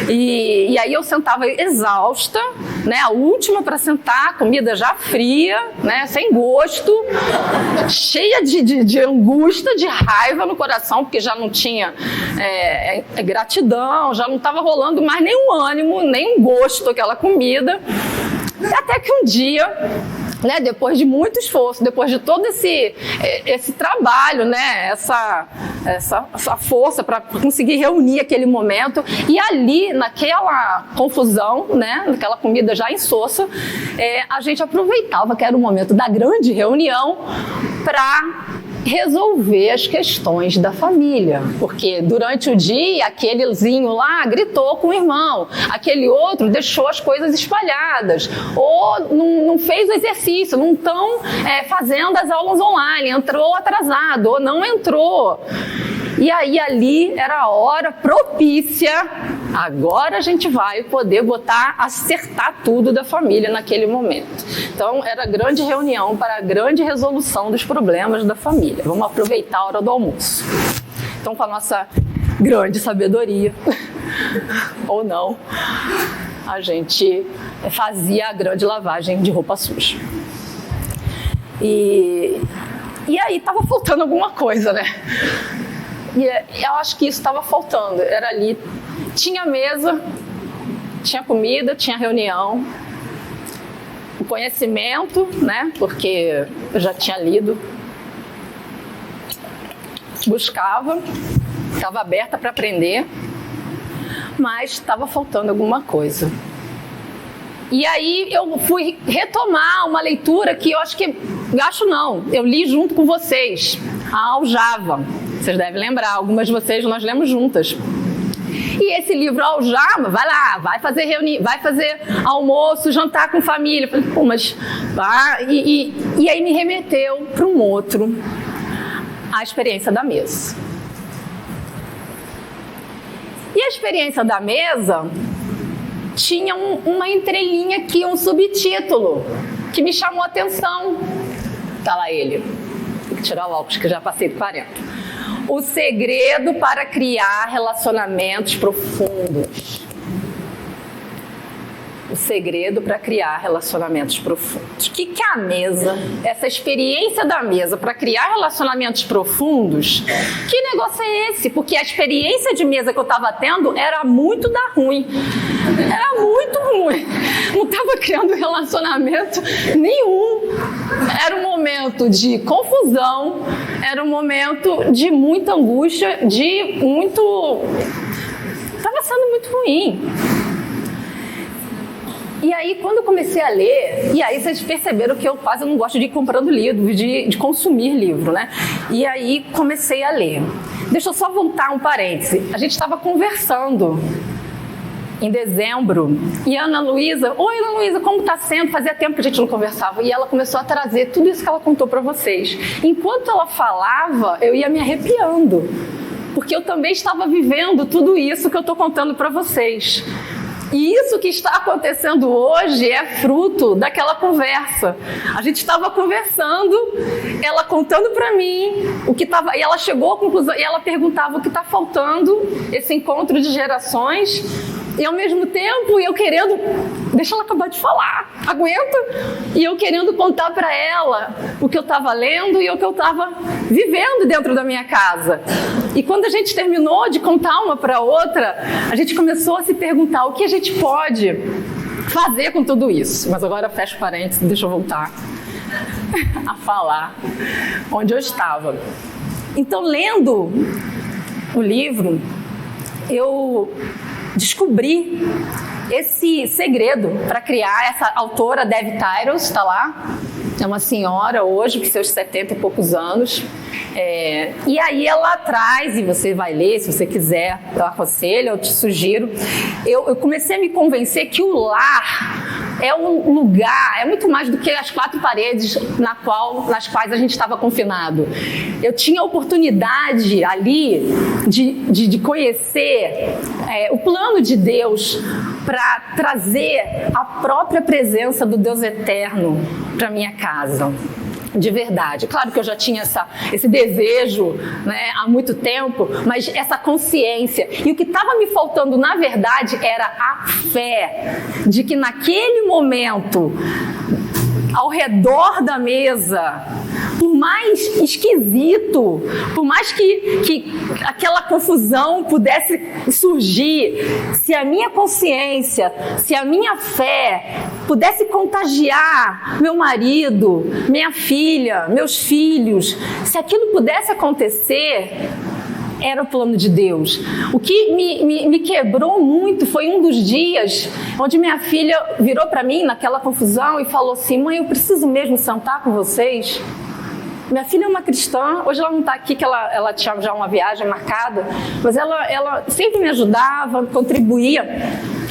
E aí eu sentava exausta, né? A última para sentar, comida já fria, né? Sem gosto, cheia de angústia, de raiva no coração, porque já não tinha gratidão, já não estava rolando mais nenhum ânimo, nem gosto aquela comida. Até que um dia, né, depois de muito esforço, depois de todo esse trabalho, né, essa força para conseguir reunir aquele momento, e ali, naquela confusão, né, naquela comida já insossa, a gente aproveitava que era o momento da grande reunião para resolver as questões da família, porque durante o dia aquelezinho lá gritou com o irmão, aquele outro deixou as coisas espalhadas, ou não fez o exercício, não estão fazendo as aulas online, entrou atrasado, ou não entrou. E aí ali era a hora propícia, agora a gente vai poder acertar tudo da família naquele momento. Então era grande reunião para a grande resolução dos problemas da família. Vamos aproveitar a hora do almoço. Então, com a nossa grande sabedoria, ou não, a gente fazia a grande lavagem de roupa suja. E aí estava faltando alguma coisa, né? E eu acho que isso estava faltando. Era ali, tinha mesa, tinha comida, tinha reunião, o conhecimento, né? Porque eu já tinha lido, buscava, estava aberta para aprender, mas estava faltando alguma coisa. E aí eu fui retomar uma leitura que eu eu li junto com vocês, a Aljava. Vocês devem lembrar, algumas de vocês nós lemos juntas. E esse livro Aljama, vai lá, vai fazer reunião, vai fazer almoço, jantar com família. Eu falei, pô, mas... E aí me remeteu para um outro, a experiência da mesa. E a experiência da mesa tinha uma entrelinha aqui, um subtítulo, que me chamou a atenção. Tá lá ele. Tem que tirar o óculos, que já passei de 40. O segredo para criar relacionamentos profundos. O segredo para criar relacionamentos profundos. O que é a mesa? Essa experiência da mesa para criar relacionamentos profundos? Que negócio é esse? Porque a experiência de mesa que eu estava tendo era muito da ruim. Era muito ruim. Não estava criando relacionamento nenhum. Era um momento de confusão, era um momento de muita angústia, estava sendo muito ruim. E aí, quando eu comecei a ler, e aí vocês perceberam que eu quase não gosto de ir comprando livro, de consumir livro, né? E aí comecei a ler. Deixa eu só voltar um parêntese. A gente estava conversando em dezembro, e a Ana Luísa, oi Ana Luísa, como tá sendo? Fazia tempo que a gente não conversava, e ela começou a trazer tudo isso que ela contou para vocês. Enquanto ela falava, eu ia me arrepiando, porque eu também estava vivendo tudo isso que eu estou contando para vocês. E isso que está acontecendo hoje é fruto daquela conversa. A gente estava conversando, ela contando para mim o que estava, e ela chegou à conclusão, e ela perguntava o que está faltando, esse encontro de gerações, e ao mesmo tempo eu querendo, deixa ela acabar de falar, aguenta, e eu querendo contar para ela o que eu estava lendo e o que eu estava vivendo dentro da minha casa. E quando a gente terminou de contar uma para outra, a gente começou a se perguntar o que a gente pode fazer com tudo isso. Mas agora fecha parênteses, deixa eu voltar a falar onde eu estava. Então, lendo o livro, eu descobri esse segredo para criar. Essa autora, Dev Tyros, está lá. É uma senhora hoje, com seus 70 e poucos anos. E aí ela traz, e você vai ler, se você quiser, eu aconselho, eu te sugiro. Eu comecei a me convencer que o lar é um lugar, é muito mais do que as 4 paredes nas quais a gente estava confinado. Eu tinha a oportunidade ali de conhecer o plano de Deus para trazer a própria presença do Deus eterno para minha casa. De verdade. Claro que eu já tinha esse desejo, né, há muito tempo, mas essa consciência. E o que estava me faltando, na verdade, era a fé de que naquele momento, ao redor da mesa, por mais esquisito, por mais que aquela confusão pudesse surgir, se a minha consciência, se a minha fé pudesse contagiar meu marido, minha filha, meus filhos, se aquilo pudesse acontecer, era o plano de Deus. O que me quebrou muito foi um dos dias onde minha filha virou para mim naquela confusão e falou assim: mãe, eu preciso mesmo sentar com vocês. Minha filha é uma cristã, hoje ela não está aqui, que ela tinha já uma viagem marcada, mas ela sempre me ajudava, contribuía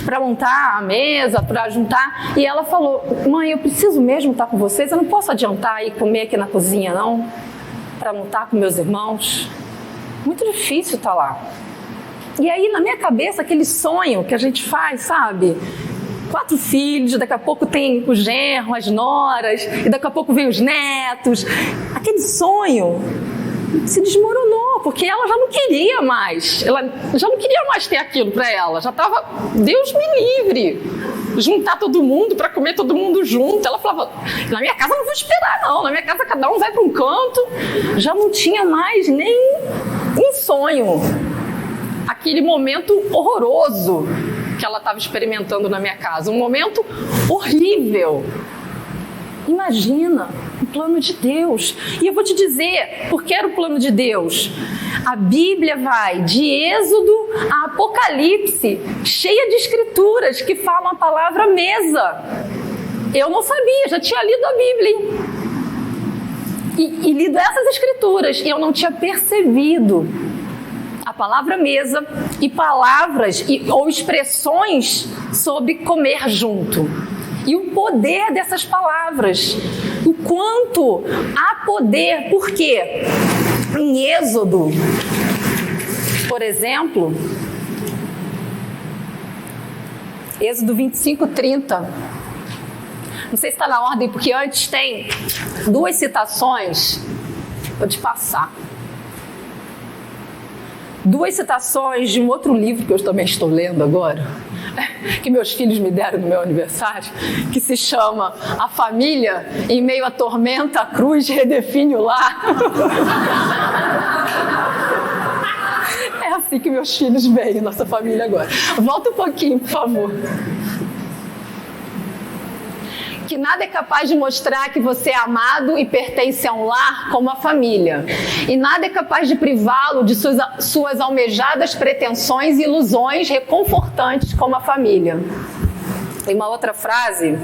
para montar a mesa, para juntar, e ela falou: mãe, eu preciso mesmo estar com vocês, eu não posso adiantar e comer aqui na cozinha não, para não estar com meus irmãos. Muito difícil estar lá. E aí na minha cabeça aquele sonho que a gente faz, sabe? 4 filhos, daqui a pouco tem o genro, as noras, e daqui a pouco vem os netos. Aquele sonho se desmoronou, porque ela já não queria mais. Ela já não queria mais ter aquilo para ela. Já estava, Deus me livre, juntar todo mundo para comer todo mundo junto. Ela falava, na minha casa eu não vou esperar não, na minha casa cada um vai para um canto. Já não tinha mais nem um sonho. Aquele momento horroroso que ela estava experimentando na minha casa, um momento horrível. Imagina o plano de Deus. E eu vou te dizer por que era o plano de Deus. A Bíblia vai de Êxodo a Apocalipse, cheia de escrituras que falam a palavra mesa. Eu não sabia, já tinha lido a Bíblia e lido essas escrituras, e eu não tinha percebido a palavra mesa e palavras ou expressões sobre comer junto. E o poder dessas palavras, o quanto há poder, por quê? Em Êxodo, por exemplo, Êxodo 25:30. Não sei se está na ordem, porque antes tem 2 citações. Vou te passar. 2 citações de um outro livro que eu também estou lendo agora, que meus filhos me deram no meu aniversário, que se chama A Família em Meio à Tormenta, a Cruz Redefine o Lar. É assim que meus filhos veem nossa família agora. Volta um pouquinho, por favor. Que nada é capaz de mostrar que você é amado e pertence a um lar como a família. E nada é capaz de privá-lo de suas almejadas pretensões e ilusões reconfortantes como a família. Tem uma outra frase,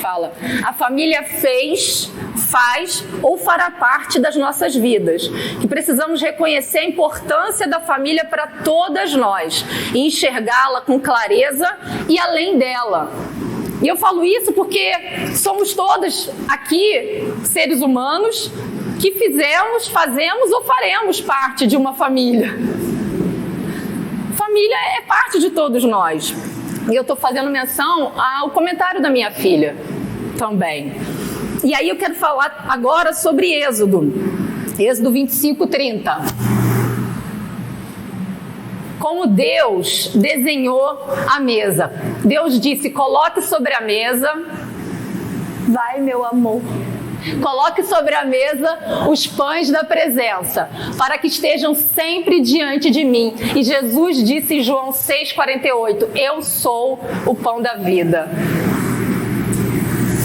fala: a família fez, faz ou fará parte das nossas vidas, que precisamos reconhecer a importância da família para todas nós e enxergá-la com clareza e além dela. E eu falo isso porque somos todas aqui seres humanos que fizemos, fazemos ou faremos parte de uma família. Família é parte de todos nós. E eu estou fazendo menção ao comentário da minha filha também. E aí eu quero falar agora sobre Êxodo 25:30. Como Deus desenhou a mesa. Deus disse: coloque sobre a mesa, vai meu amor, coloque sobre a mesa os pães da presença, para que estejam sempre diante de mim. E Jesus disse em João 6,48, eu sou o pão da vida.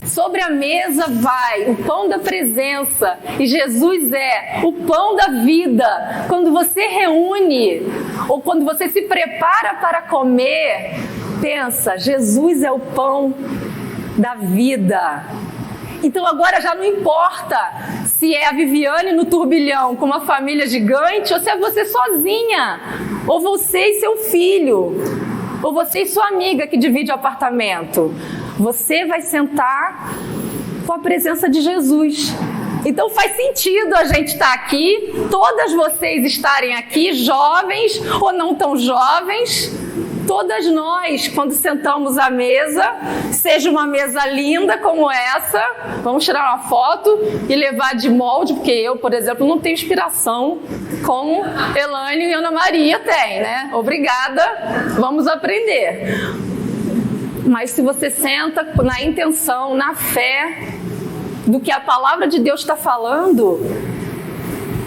Sobre a mesa vai o pão da presença, e Jesus é o pão da vida. Quando você reúne, ou quando você se prepara para comer, pensa, Jesus é o pão da vida. Então agora já não importa se é a Viviane no turbilhão com uma família gigante, ou se é você sozinha, ou você e seu filho, ou você e sua amiga que divide o apartamento. Você vai sentar com a presença de Jesus. Então faz sentido a gente estar aqui, todas vocês estarem aqui, jovens ou não tão jovens, todas nós, quando sentamos à mesa, seja uma mesa linda como essa, vamos tirar uma foto e levar de molde, porque eu, por exemplo, não tenho inspiração como Elaine e Ana Maria têm, né? Obrigada, vamos aprender. Mas se você senta na intenção, na fé do que a palavra de Deus está falando,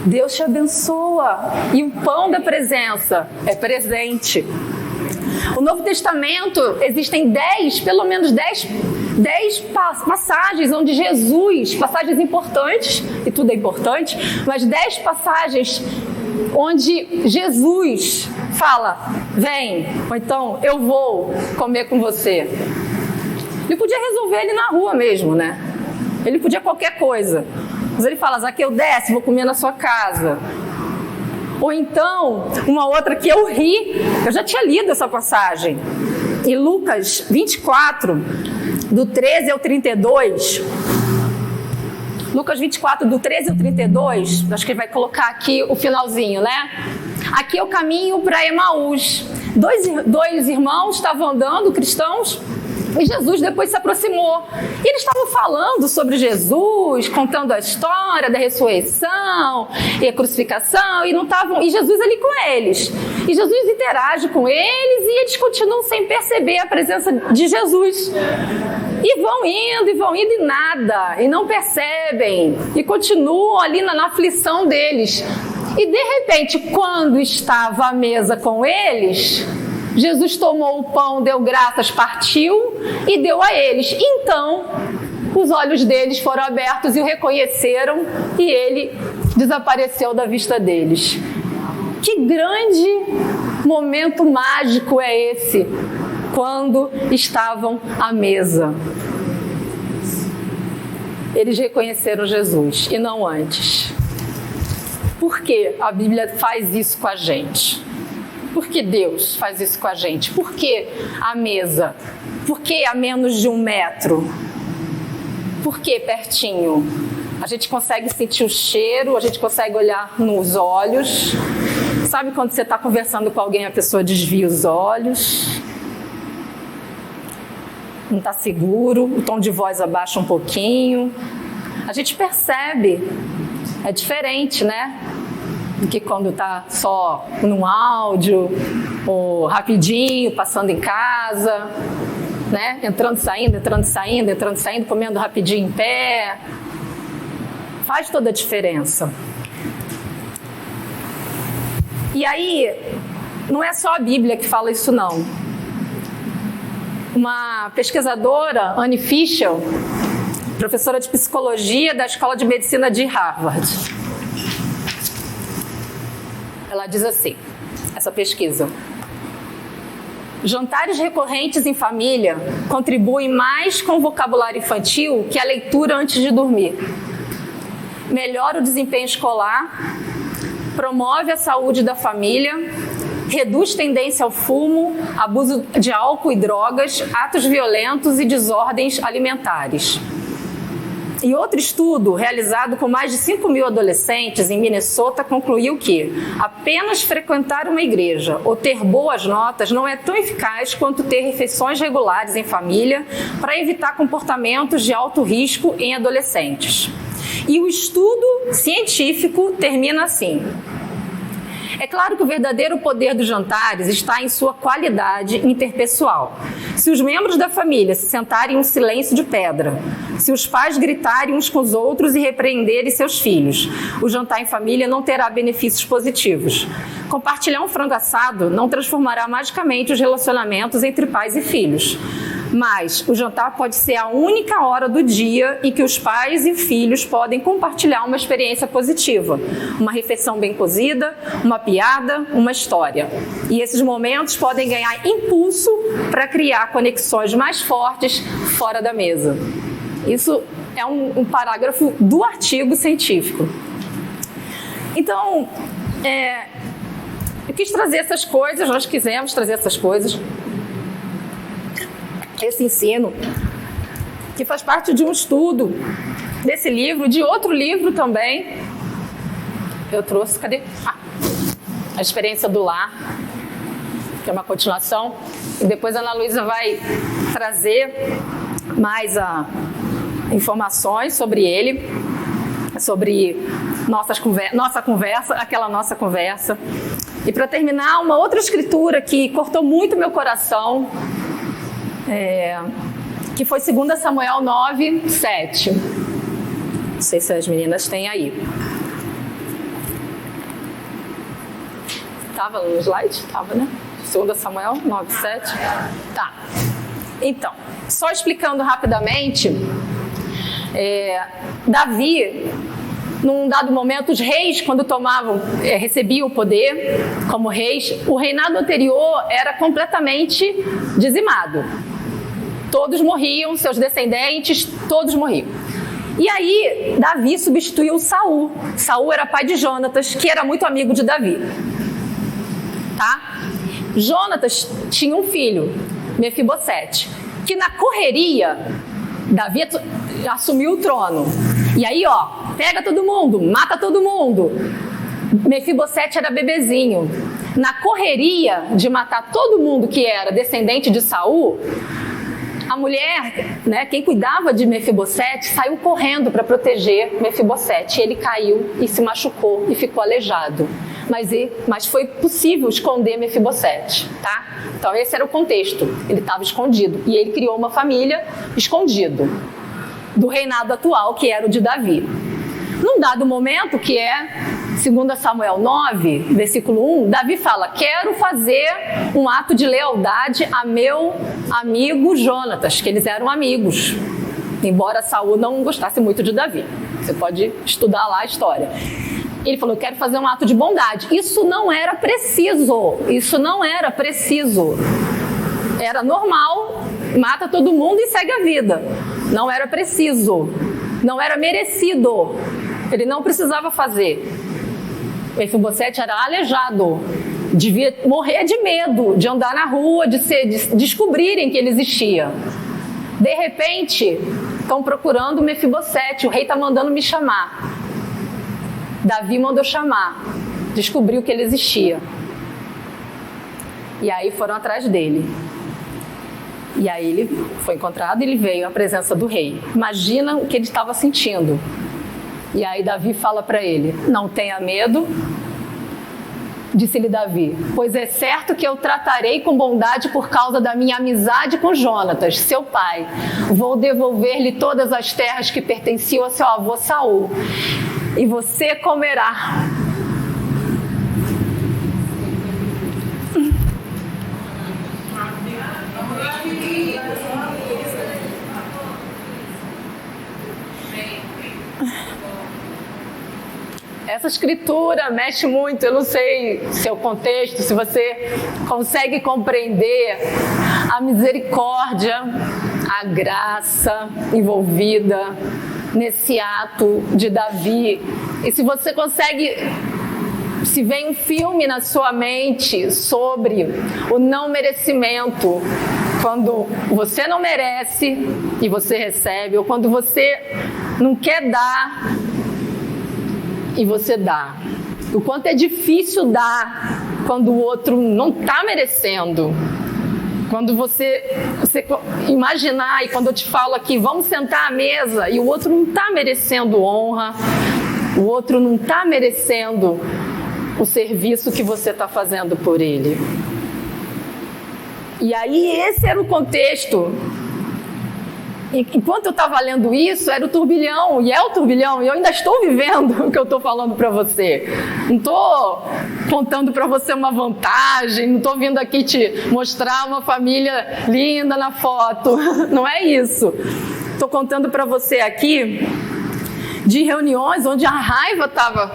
Deus te abençoa. E o pão da presença é presente. No Novo Testamento existem pelo menos 10 passagens onde Jesus, passagens importantes, e tudo é importante, mas 10 passagens onde Jesus fala, vem, ou então eu vou comer com você. Ele podia resolver ele na rua mesmo, né? Ele podia qualquer coisa. Mas ele fala, Zaqueu, desce, vou comer na sua casa. Ou então, uma outra que eu ri, eu já tinha lido essa passagem. Em Lucas 24, do 13 ao 32... Lucas 24, do 13 ao 32, acho que ele vai colocar aqui o finalzinho, né? Aqui é o caminho para Emaús. Dois irmãos estavam andando, cristãos, e Jesus depois se aproximou. E eles estavam falando sobre Jesus, contando a história da ressurreição e a crucificação, e Jesus ali com eles. E Jesus interage com eles e eles continuam sem perceber a presença de Jesus. E vão indo e nada, e não percebem, e continuam ali na aflição deles. E de repente, quando estava à mesa com eles, Jesus tomou o pão, deu graças, partiu e deu a eles. Então, os olhos deles foram abertos e o reconheceram, e ele desapareceu da vista deles. Que grande momento mágico é esse, quando estavam à mesa. Eles reconheceram Jesus e não antes. Por que a Bíblia faz isso com a gente? Por que Deus faz isso com a gente? Por que a mesa? Por que a menos de 1 metro? Por que pertinho? A gente consegue sentir o cheiro, a gente consegue olhar nos olhos. Sabe quando você está conversando com alguém e a pessoa desvia os olhos? Não está seguro, o tom de voz abaixa um pouquinho. A gente percebe, é diferente, né? Do que quando está só num áudio, ou rapidinho, passando em casa, né? Entrando, saindo, comendo rapidinho em pé. Faz toda a diferença. E aí, não é só a Bíblia que fala isso, não. Uma pesquisadora, Annie Fischel, professora de psicologia da Escola de Medicina de Harvard, ela diz assim, essa pesquisa: jantares recorrentes em família contribuem mais com o vocabulário infantil que a leitura antes de dormir. Melhora o desempenho escolar, promove a saúde da família, reduz tendência ao fumo, abuso de álcool e drogas, atos violentos e desordens alimentares. E outro estudo, realizado com mais de 5.000 adolescentes em Minnesota, concluiu que apenas frequentar uma igreja ou ter boas notas não é tão eficaz quanto ter refeições regulares em família para evitar comportamentos de alto risco em adolescentes. E o estudo científico termina assim: é claro que o verdadeiro poder dos jantares está em sua qualidade interpessoal. Se os membros da família se sentarem em um silêncio de pedra, se os pais gritarem uns com os outros e repreenderem seus filhos, o jantar em família não terá benefícios positivos. Compartilhar um frango assado não transformará magicamente os relacionamentos entre pais e filhos. Mas o jantar pode ser a única hora do dia em que os pais e filhos podem compartilhar uma experiência positiva, uma refeição bem cozida, uma piada, uma história. E esses momentos podem ganhar impulso para criar conexões mais fortes fora da mesa. Isso é um parágrafo do artigo científico. Então, eu quis trazer essas coisas, nós quisemos trazer essas coisas, esse ensino, que faz parte de um estudo desse livro, de outro livro também. Eu trouxe, cadê? A Experiência do Lar, que é uma continuação. E depois a Ana Luísa vai trazer mais informações sobre ele, sobre nossa conversa. E para terminar, uma outra escritura que cortou muito meu coração, que foi 2 Samuel 9, 7. Não sei se as meninas têm aí. Estava no slide? Estava, né? 2 Samuel 9, 7. Tá. Então, só explicando rapidamente, Davi, num dado momento, os reis, quando recebiam o poder como reis, o reinado anterior era completamente dizimado. Todos morriam, seus descendentes, todos morriam. E aí, Davi substituiu Saul. Saul era pai de Jonatas, que era muito amigo de Davi. Tá? Jonatas tinha um filho, Mefibosete, que na correria, Davi assumiu o trono. E aí, pega todo mundo, mata todo mundo. Mefibosete era bebezinho. Na correria de matar todo mundo que era descendente de Saul, a mulher, né, quem cuidava de Mefibosete, saiu correndo para proteger Mefibosete. Ele caiu e se machucou e ficou aleijado. Mas foi possível esconder Mefibosete, tá? Então esse era o contexto. Ele estava escondido e ele criou uma família escondido do reinado atual, que era o de Davi. Num dado momento, que é 2 Samuel 9, versículo 1, Davi fala: quero fazer um ato de lealdade a meu amigo Jonatas, que eles eram amigos, embora Saul não gostasse muito de Davi. Você pode estudar lá a história. Ele falou: quero fazer um ato de bondade. Isso não era preciso. Era normal, mata todo mundo e segue a vida. Não era preciso. Não era merecido. Ele não precisava fazer. Mefibosete era aleijado, devia morrer de medo de andar na rua, de descobrirem que ele existia. De repente, estão procurando Mefibosete, o rei está mandando me chamar. Davi mandou chamar, descobriu que ele existia. E aí foram atrás dele. E aí ele foi encontrado e ele veio à presença do rei. Imagina o que ele estava sentindo. E aí Davi fala para ele: não tenha medo. Disse-lhe Davi: pois é certo que eu tratarei com bondade por causa da minha amizade com Jonatas, seu pai. Vou devolver-lhe todas as terras que pertenciam a seu avô Saul. E você comerá. Essa escritura mexe muito, eu não sei seu contexto, se você consegue compreender a misericórdia, a graça envolvida nesse ato de Davi. E se você consegue, se vem um filme na sua mente sobre o não merecimento, quando você não merece e você recebe, ou quando você não quer dar e você dá. O quanto é difícil dar quando o outro não está merecendo. Quando você imaginar, e quando eu te falo aqui, vamos sentar à mesa, e o outro não está merecendo honra, o outro não está merecendo o serviço que você está fazendo por ele. E aí esse era o contexto. Enquanto eu estava lendo isso, era o turbilhão, e é o turbilhão, e eu ainda estou vivendo o que eu estou falando para você. Não estou contando para você uma vantagem, não estou vindo aqui te mostrar uma família linda na foto, não é isso. Estou contando para você aqui de reuniões onde a raiva estava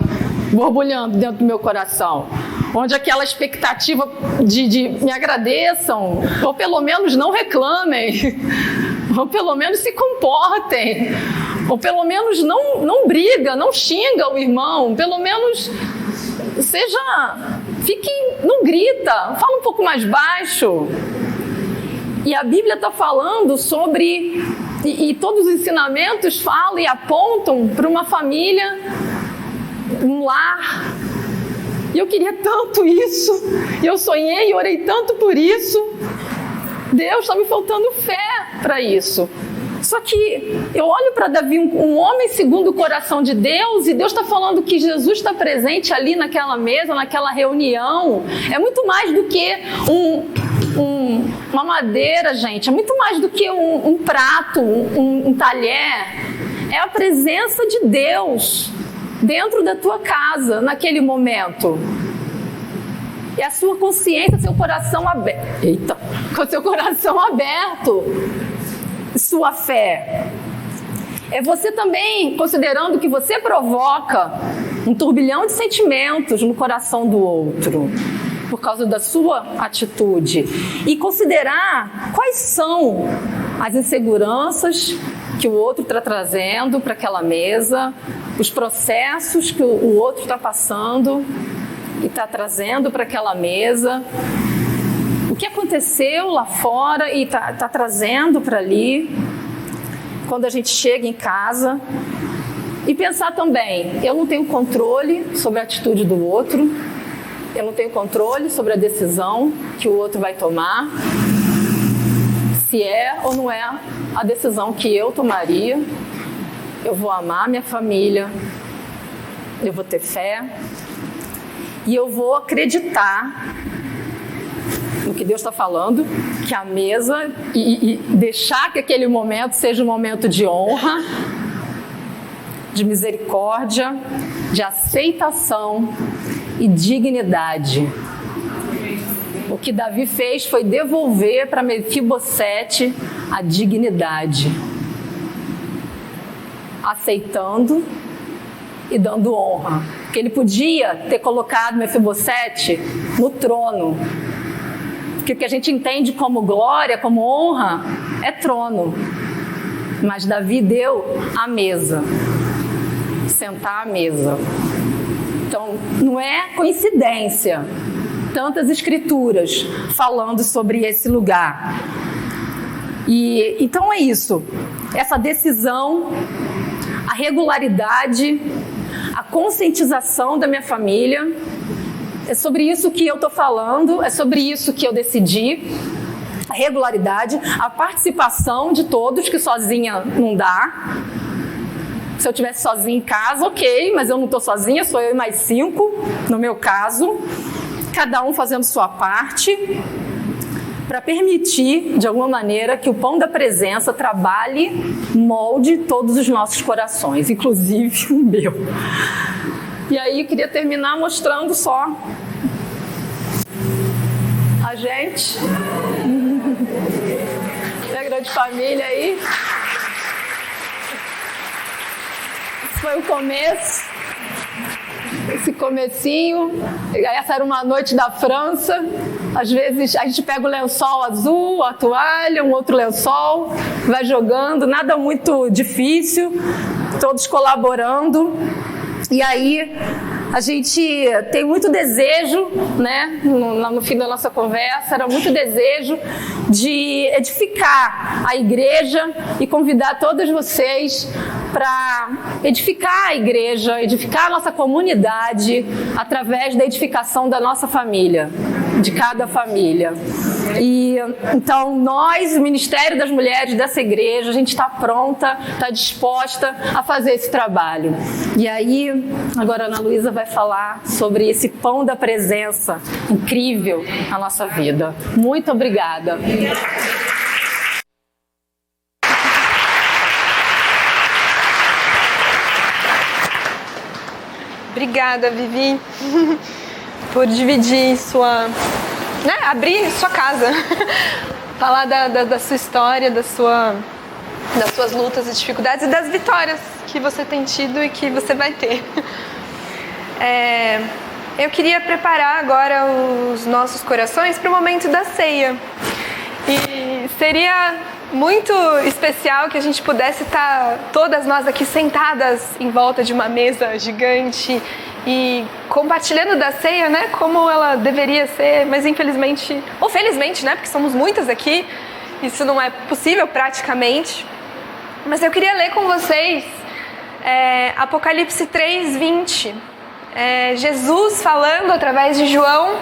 borbulhando dentro do meu coração, onde aquela expectativa de me agradeçam, ou pelo menos não reclamem, ou pelo menos se comportem, ou pelo menos não briga, não xinga o irmão, pelo menos não grita, fala um pouco mais baixo. E a Bíblia está falando sobre, e todos os ensinamentos falam e apontam para uma família, um lar. E eu queria tanto isso, e eu sonhei e orei tanto por isso. Deus, está me faltando fé para isso. Só que eu olho para Davi, um homem segundo o coração de Deus, e Deus está falando que Jesus está presente ali naquela mesa, naquela reunião. É muito mais do que uma madeira, gente. É muito mais do que um prato, um talher. É a presença de Deus dentro da tua casa, naquele momento. E a sua consciência, seu coração aberto. Eita! Com seu coração aberto. Sua fé. É você também considerando que você provoca um turbilhão de sentimentos no coração do outro, por causa da sua atitude. E considerar quais são as inseguranças que o outro está trazendo para aquela mesa, os processos que o outro está passando e está trazendo para aquela mesa, o que aconteceu lá fora e está trazendo para ali, quando a gente chega em casa. E pensar também, eu não tenho controle sobre a atitude do outro, eu não tenho controle sobre a decisão que o outro vai tomar, se é ou não é a decisão que eu tomaria. Eu vou amar minha família, eu vou ter fé, e eu vou acreditar no que Deus está falando, que a mesa, e deixar que aquele momento seja um momento de honra, de misericórdia, de aceitação e dignidade. O que Davi fez foi devolver para Mefibosete a dignidade, aceitando e dando honra. Porque ele podia ter colocado Mefibosete no trono. Porque o que a gente entende como glória, como honra, é trono. Mas Davi deu a mesa. Sentar à mesa. Então, não é coincidência tantas escrituras falando sobre esse lugar. E então é isso. Essa decisão, a regularidade, a conscientização da minha família, é sobre isso que eu estou falando, é sobre isso que eu decidi. A regularidade, a participação de todos, que sozinha não dá. Se eu estivesse sozinha em casa, ok, mas eu não estou sozinha, sou eu e mais 5, no meu caso. Cada um fazendo sua parte, para permitir, de alguma maneira, que o pão da presença trabalhe, molde todos os nossos corações, inclusive o meu. E aí, eu queria terminar mostrando só a gente, a grande família aí. Esse foi o começo, esse comecinho. Essa era uma noite da França. Às vezes a gente pega o lençol azul, a toalha, um outro lençol, vai jogando, nada muito difícil, todos colaborando. E aí a gente tem muito desejo, né, no fim da nossa conversa, era muito desejo de edificar a igreja e convidar todos vocês para edificar a igreja, edificar a nossa comunidade através da edificação da nossa família, de cada família. E então nós, o Ministério das Mulheres dessa igreja, a gente está pronta, está disposta a fazer esse trabalho. E aí, agora a Ana Luísa vai falar sobre esse pão da presença incrível na nossa vida. Muito obrigada. Obrigada, Vivi, por dividir abrir sua casa, falar da sua história, das suas lutas e dificuldades e das vitórias que você tem tido e que você vai ter. Eu queria preparar agora os nossos corações para o momento da ceia. E seria muito especial que a gente pudesse estar todas nós aqui sentadas em volta de uma mesa gigante e compartilhando da ceia, né, como ela deveria ser, mas infelizmente, ou felizmente, né, porque somos muitas aqui, isso não é possível praticamente. Mas eu queria ler com vocês Apocalipse 3:20. Jesus falando através de João,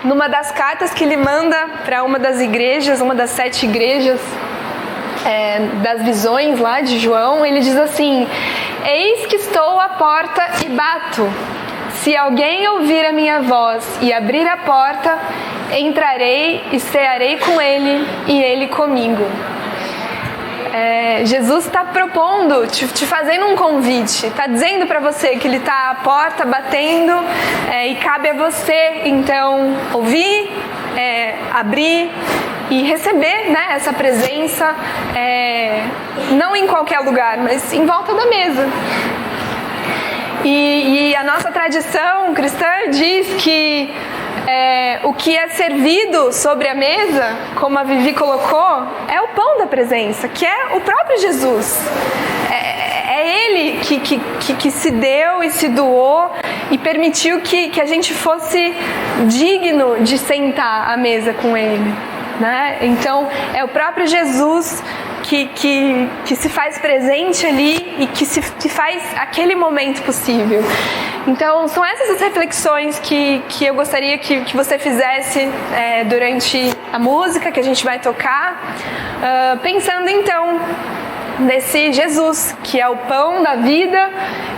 numa das cartas que ele manda para uma das igrejas, uma das 7 igrejas das visões lá de João, ele diz assim: eis que estou à porta e bato. Se alguém ouvir a minha voz e abrir a porta, entrarei e cearei com ele e ele comigo. Jesus está propondo, te fazendo um convite, está dizendo para você que ele está à porta batendo, e cabe a você então ouvir, abrir e receber, né, essa presença, não em qualquer lugar, mas em volta da mesa. E a nossa tradição cristã diz que o que é servido sobre a mesa, como a Vivi colocou, é o pão da presença, que é o próprio Jesus. É Ele que se deu e se doou e permitiu que a gente fosse digno de sentar à mesa com Ele, né? Então, é o próprio Jesus que se faz presente ali e que faz aquele momento possível. Então, são essas as reflexões que eu gostaria que você fizesse durante a música que a gente vai tocar, pensando então nesse Jesus, que é o pão da vida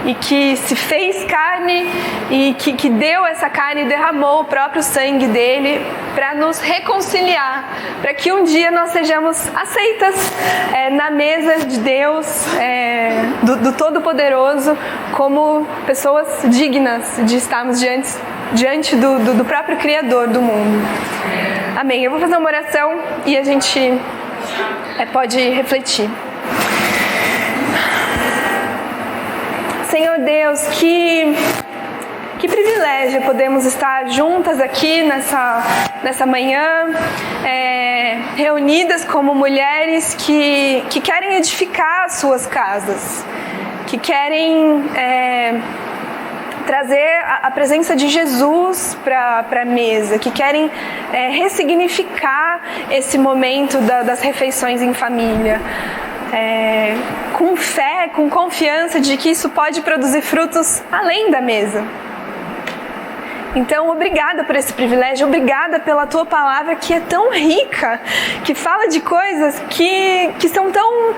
e que se fez carne e que deu essa carne e derramou o próprio sangue dele para nos reconciliar, para que um dia nós sejamos aceitas na mesa de Deus, do Todo-Poderoso, como pessoas dignas de estarmos diante do próprio Criador do mundo. Amém. Eu vou fazer uma oração e a gente pode refletir. Senhor Deus, que privilégio podemos estar juntas aqui nessa manhã, reunidas como mulheres que querem edificar as suas casas, que querem trazer a presença de Jesus para a mesa, que querem ressignificar esse momento das refeições em família. Com fé, com confiança de que isso pode produzir frutos além da mesa. Então, obrigada por esse privilégio, obrigada pela tua palavra que é tão rica, que fala de coisas que são tão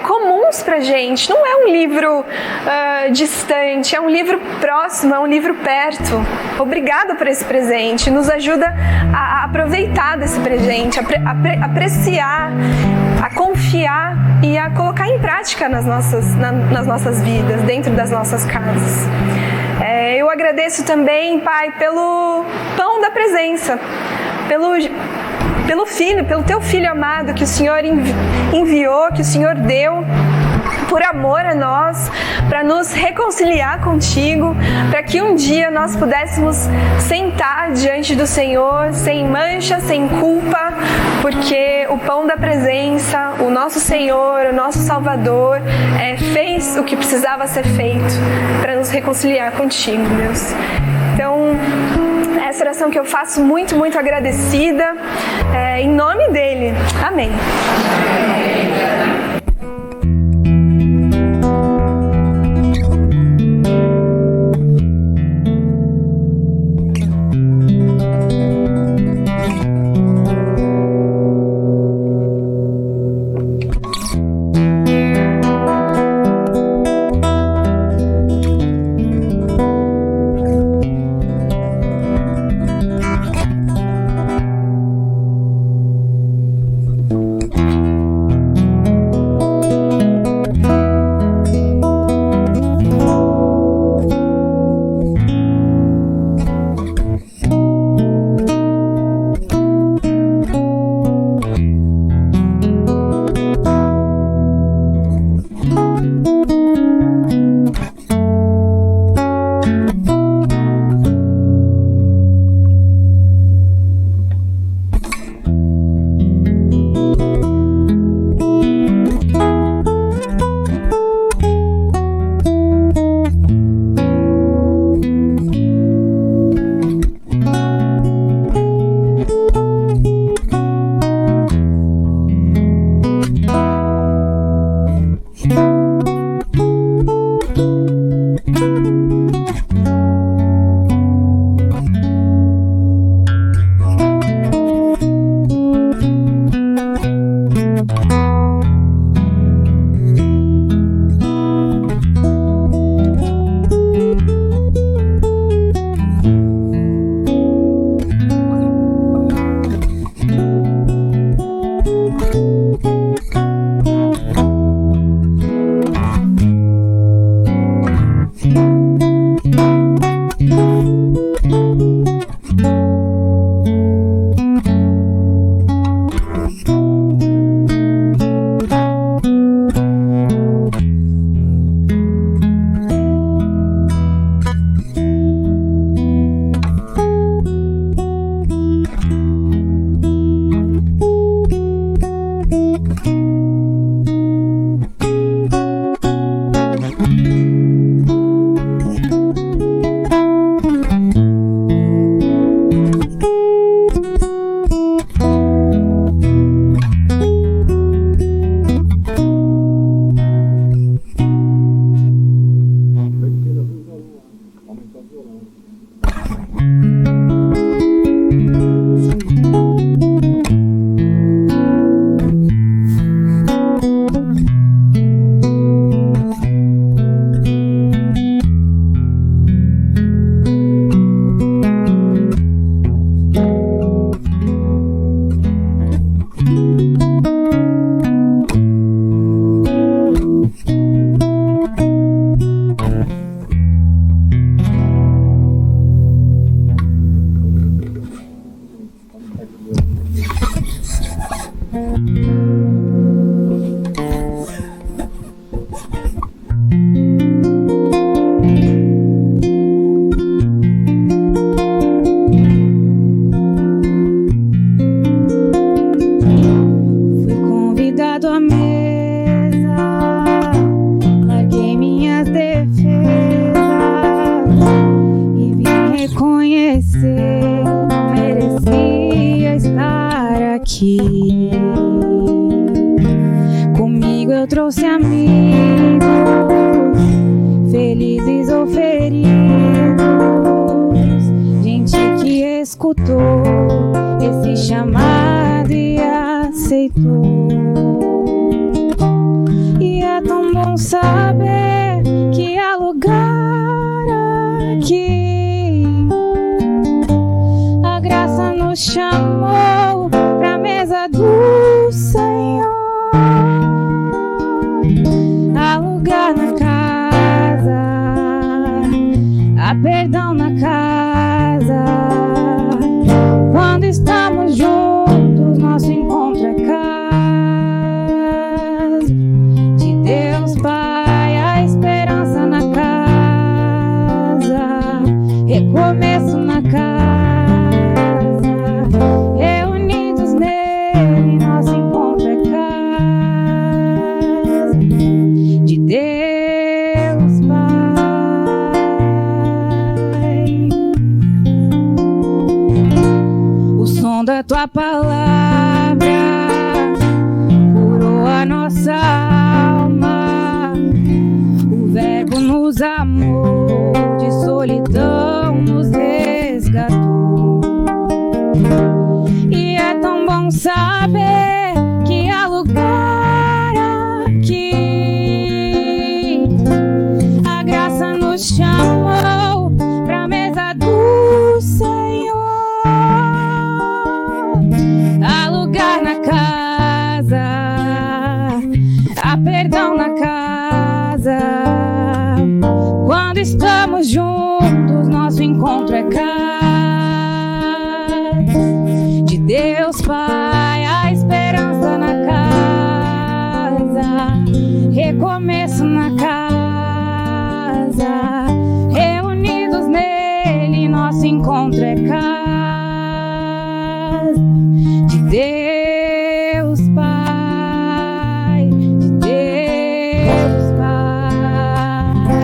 comuns pra gente. Não é um livro distante, é um livro próximo, é um livro perto. Obrigada por esse presente, nos ajuda a aproveitar desse presente, a apreciar, a confiar e a colocar em prática nas nossas vidas, dentro das nossas casas. Eu agradeço também, Pai, pelo pão da presença, pelo Filho, pelo Teu Filho amado que o Senhor enviou, que o Senhor deu por amor a nós, para nos reconciliar contigo, para que um dia nós pudéssemos sentar diante do Senhor sem mancha, sem culpa, porque o pão da presença, o nosso Senhor, o nosso Salvador, fez o que precisava ser feito para nos reconciliar contigo, Deus. Então, essa oração que eu faço muito, muito agradecida, em nome dele. Amém. conhecer, não merecia estar aqui. Comigo eu trouxe amigos, felizes ou feridos, gente que escutou esse chamado e aceitou. E é tão bom saber que há lugar aqui. A graça nos chamou pra mesa do Senhor. Há lugar na casa, há perdão na casa. Quando estamos juntos, nosso encontro é casa de Deus Pai, a esperança na casa, recomeço na casa, reunidos nele, nosso encontro é casa de Deus Pai. O som da tua palavra curou a nossa alma. O verbo nos amou, de solidão nos resgatou. E é tão bom saber que há lugar aqui. A graça nos chamou pra mesa do Senhor. Há lugar na casa, há perdão na casa. Quando estamos juntos, nosso encontro é casa de Deus Pai, a esperança na casa, recomeço na casa, reunidos nele, nosso encontro é casa de Deus Pai, de Deus Pai,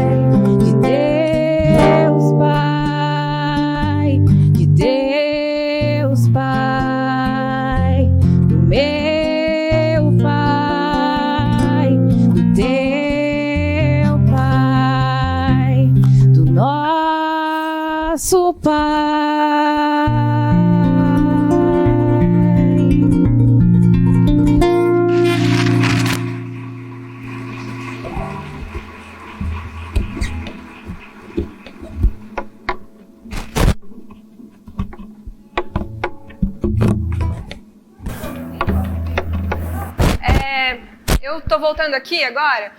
de Deus Pai, de Deus Pai, do meu Pai, do teu Pai, do nosso Pai. Eu tô voltando aqui agora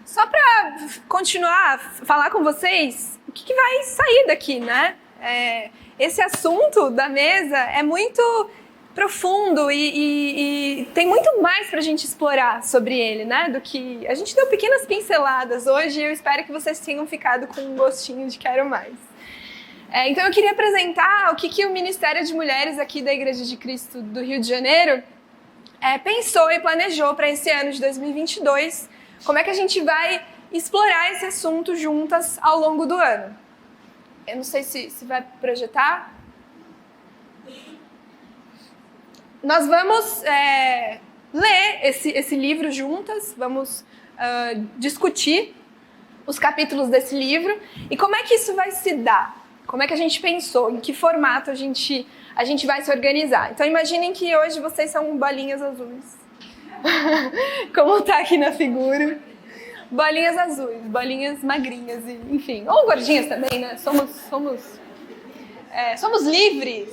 só para continuar a falar com vocês o que vai sair daqui, né? Esse assunto da mesa é muito profundo e tem muito mais para a gente explorar sobre ele, né? Do que a gente deu pequenas pinceladas hoje e eu espero que vocês tenham ficado com um gostinho de quero mais. Então eu queria apresentar o que o Ministério de Mulheres aqui da Igreja de Cristo do Rio de Janeiro pensou e planejou para esse ano de 2022, como é que a gente vai explorar esse assunto juntas ao longo do ano. Eu não sei se vai projetar. Nós vamos ler esse livro juntas, vamos discutir os capítulos desse livro e como é que isso vai se dar, como é que a gente pensou, em que formato a gente vai se organizar. Então imaginem que hoje vocês são bolinhas azuis, como está aqui na figura. Bolinhas azuis, bolinhas magrinhas, enfim, ou gordinhas também, né? Somos livres,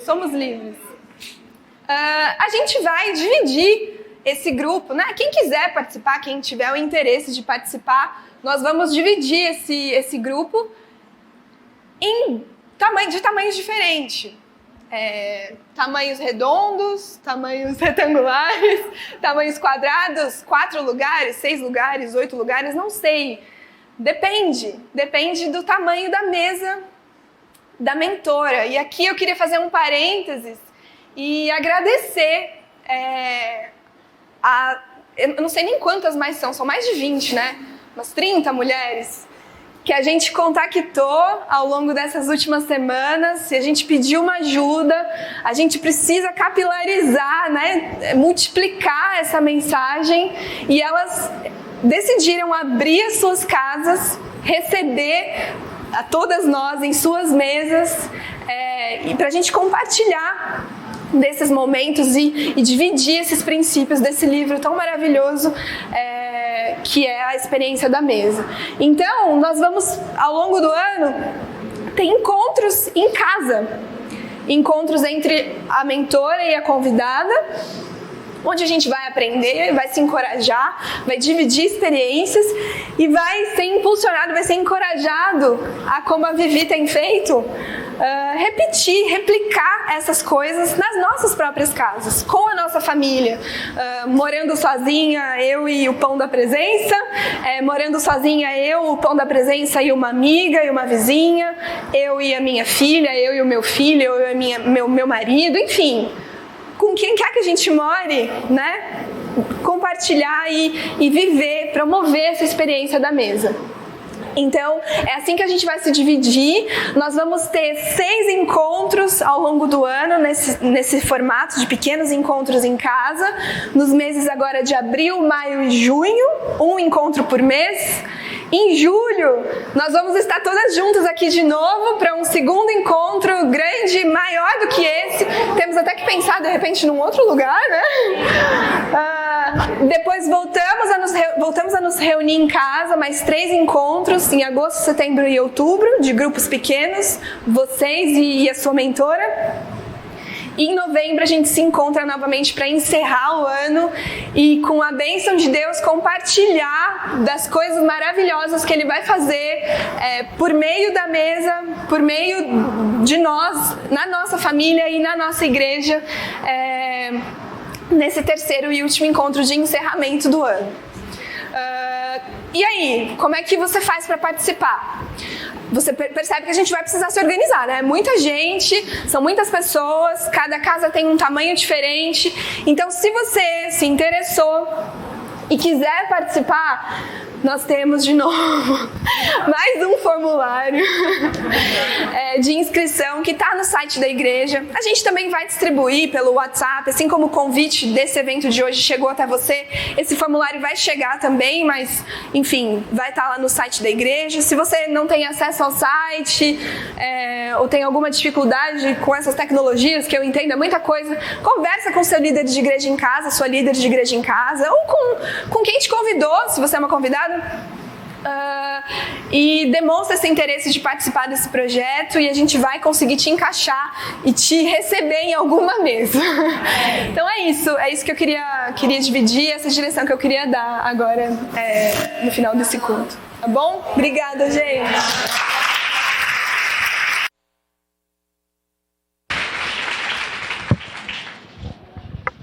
a gente vai dividir esse grupo, né? Quem quiser participar, quem tiver o interesse de participar, nós vamos dividir esse grupo de tamanhos diferentes. Tamanhos redondos, tamanhos retangulares, tamanhos quadrados, 4 lugares, 6 lugares, 8 lugares, não sei. Depende do tamanho da mesa da mentora. E aqui eu queria fazer um parênteses e agradecer eu não sei nem quantas mais são mais de 20, né? Umas 30 mulheres que a gente contactou ao longo dessas últimas semanas, e a gente pediu uma ajuda, a gente precisa capilarizar, né, multiplicar essa mensagem, e elas decidiram abrir as suas casas, receber a todas nós em suas mesas, e para a gente compartilhar desses momentos e dividir esses princípios desse livro tão maravilhoso que é a experiência da mesa. Então, nós vamos, ao longo do ano, ter encontros em casa, encontros entre a mentora e a convidada, onde a gente vai aprender, vai se encorajar, vai dividir experiências e vai ser impulsionado, vai ser encorajado a, como a Vivi tem feito, replicar essas coisas nas nossas próprias casas, com a nossa família, morando sozinha, eu e o Pão da Presença, morando sozinha, eu, o Pão da Presença e uma amiga e uma vizinha, eu e a minha filha, eu e o meu filho, eu e meu marido, enfim, com quem quer que a gente more, né? Compartilhar e viver, promover essa experiência da mesa. Então, é assim que a gente vai se dividir. Nós vamos ter 6 encontros ao longo do ano, nesse formato de pequenos encontros em casa, nos meses agora de abril, maio e junho, um encontro por mês. Em julho, nós vamos estar todas juntas aqui de novo para um segundo encontro grande, maior do que esse. Temos até que pensar, de repente, num outro lugar, né? Depois voltamos a nos reunir em casa, mais 3 encontros, em agosto, setembro e outubro, de grupos pequenos, vocês e a sua mentora. E em novembro a gente se encontra novamente para encerrar o ano e, com a bênção de Deus, compartilhar das coisas maravilhosas que Ele vai fazer por meio da mesa, por meio de nós, na nossa família e na nossa igreja, nesse terceiro e último encontro de encerramento do ano. E aí, como é que você faz para participar? Você percebe que a gente vai precisar se organizar, né? Muita gente, são muitas pessoas, cada casa tem um tamanho diferente. Então, se você se interessou e quiser participar, nós temos de novo mais um formulário de inscrição que está no site da igreja. A gente também vai distribuir pelo WhatsApp, assim como o convite desse evento de hoje chegou até você. Esse formulário vai chegar também, mas, enfim, vai estar lá no site da igreja. Se você não tem acesso ao site ou tem alguma dificuldade com essas tecnologias, que eu entendo é muita coisa, conversa com seu líder de igreja em casa, sua líder de igreja em casa, ou com quem te convidou, se você é uma convidada. E demonstra esse interesse de participar desse projeto e a gente vai conseguir te encaixar e te receber em alguma mesa. Então é isso que eu queria dividir, essa direção que eu queria dar agora no final desse culto, tá bom? Obrigada, gente!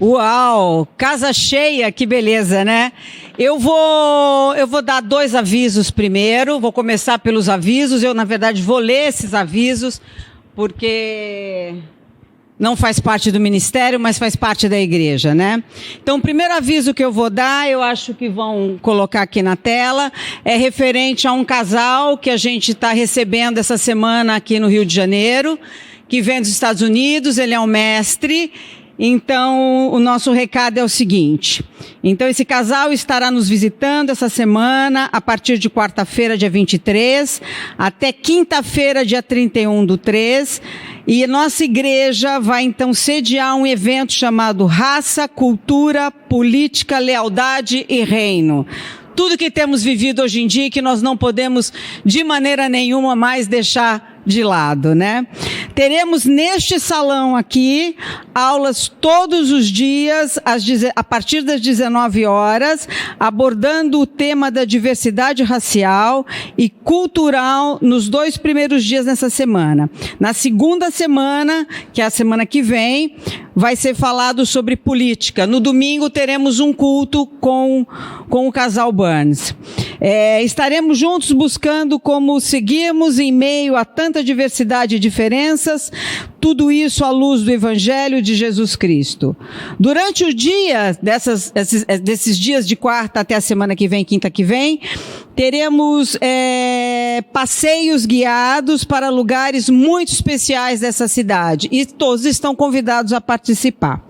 Uau, casa cheia, que beleza, né? Eu vou dar 2 avisos primeiro, vou começar pelos avisos. Eu, na verdade, vou ler esses avisos, porque não faz parte do ministério, mas faz parte da igreja, né? Então, o primeiro aviso que eu vou dar, eu acho que vão colocar aqui na tela, é referente a um casal que a gente está recebendo essa semana aqui no Rio de Janeiro, que vem dos Estados Unidos, ele é um mestre. Então, o nosso recado é o seguinte. Então, esse casal estará nos visitando essa semana, a partir de quarta-feira, dia 23, até quinta-feira, dia 31/3. E a nossa igreja vai, então, sediar um evento chamado Raça, Cultura, Política, Lealdade e Reino. Tudo que temos vivido hoje em dia e que nós não podemos, de maneira nenhuma, mais deixar de lado, né? Teremos neste salão aqui aulas todos os dias, a partir das 19 horas, abordando o tema da diversidade racial e cultural nos 2 primeiros dias nessa semana. Na segunda semana, que é a semana que vem, vai ser falado sobre política. No domingo teremos um culto com o casal Burns. Estaremos juntos buscando como seguirmos em meio a tanta diversidade e diferenças, tudo isso à luz do Evangelho de Jesus Cristo. Durante o dia, desses dias de quarta até a semana que vem, quinta que vem, teremos passeios guiados para lugares muito especiais dessa cidade e todos estão convidados a participar.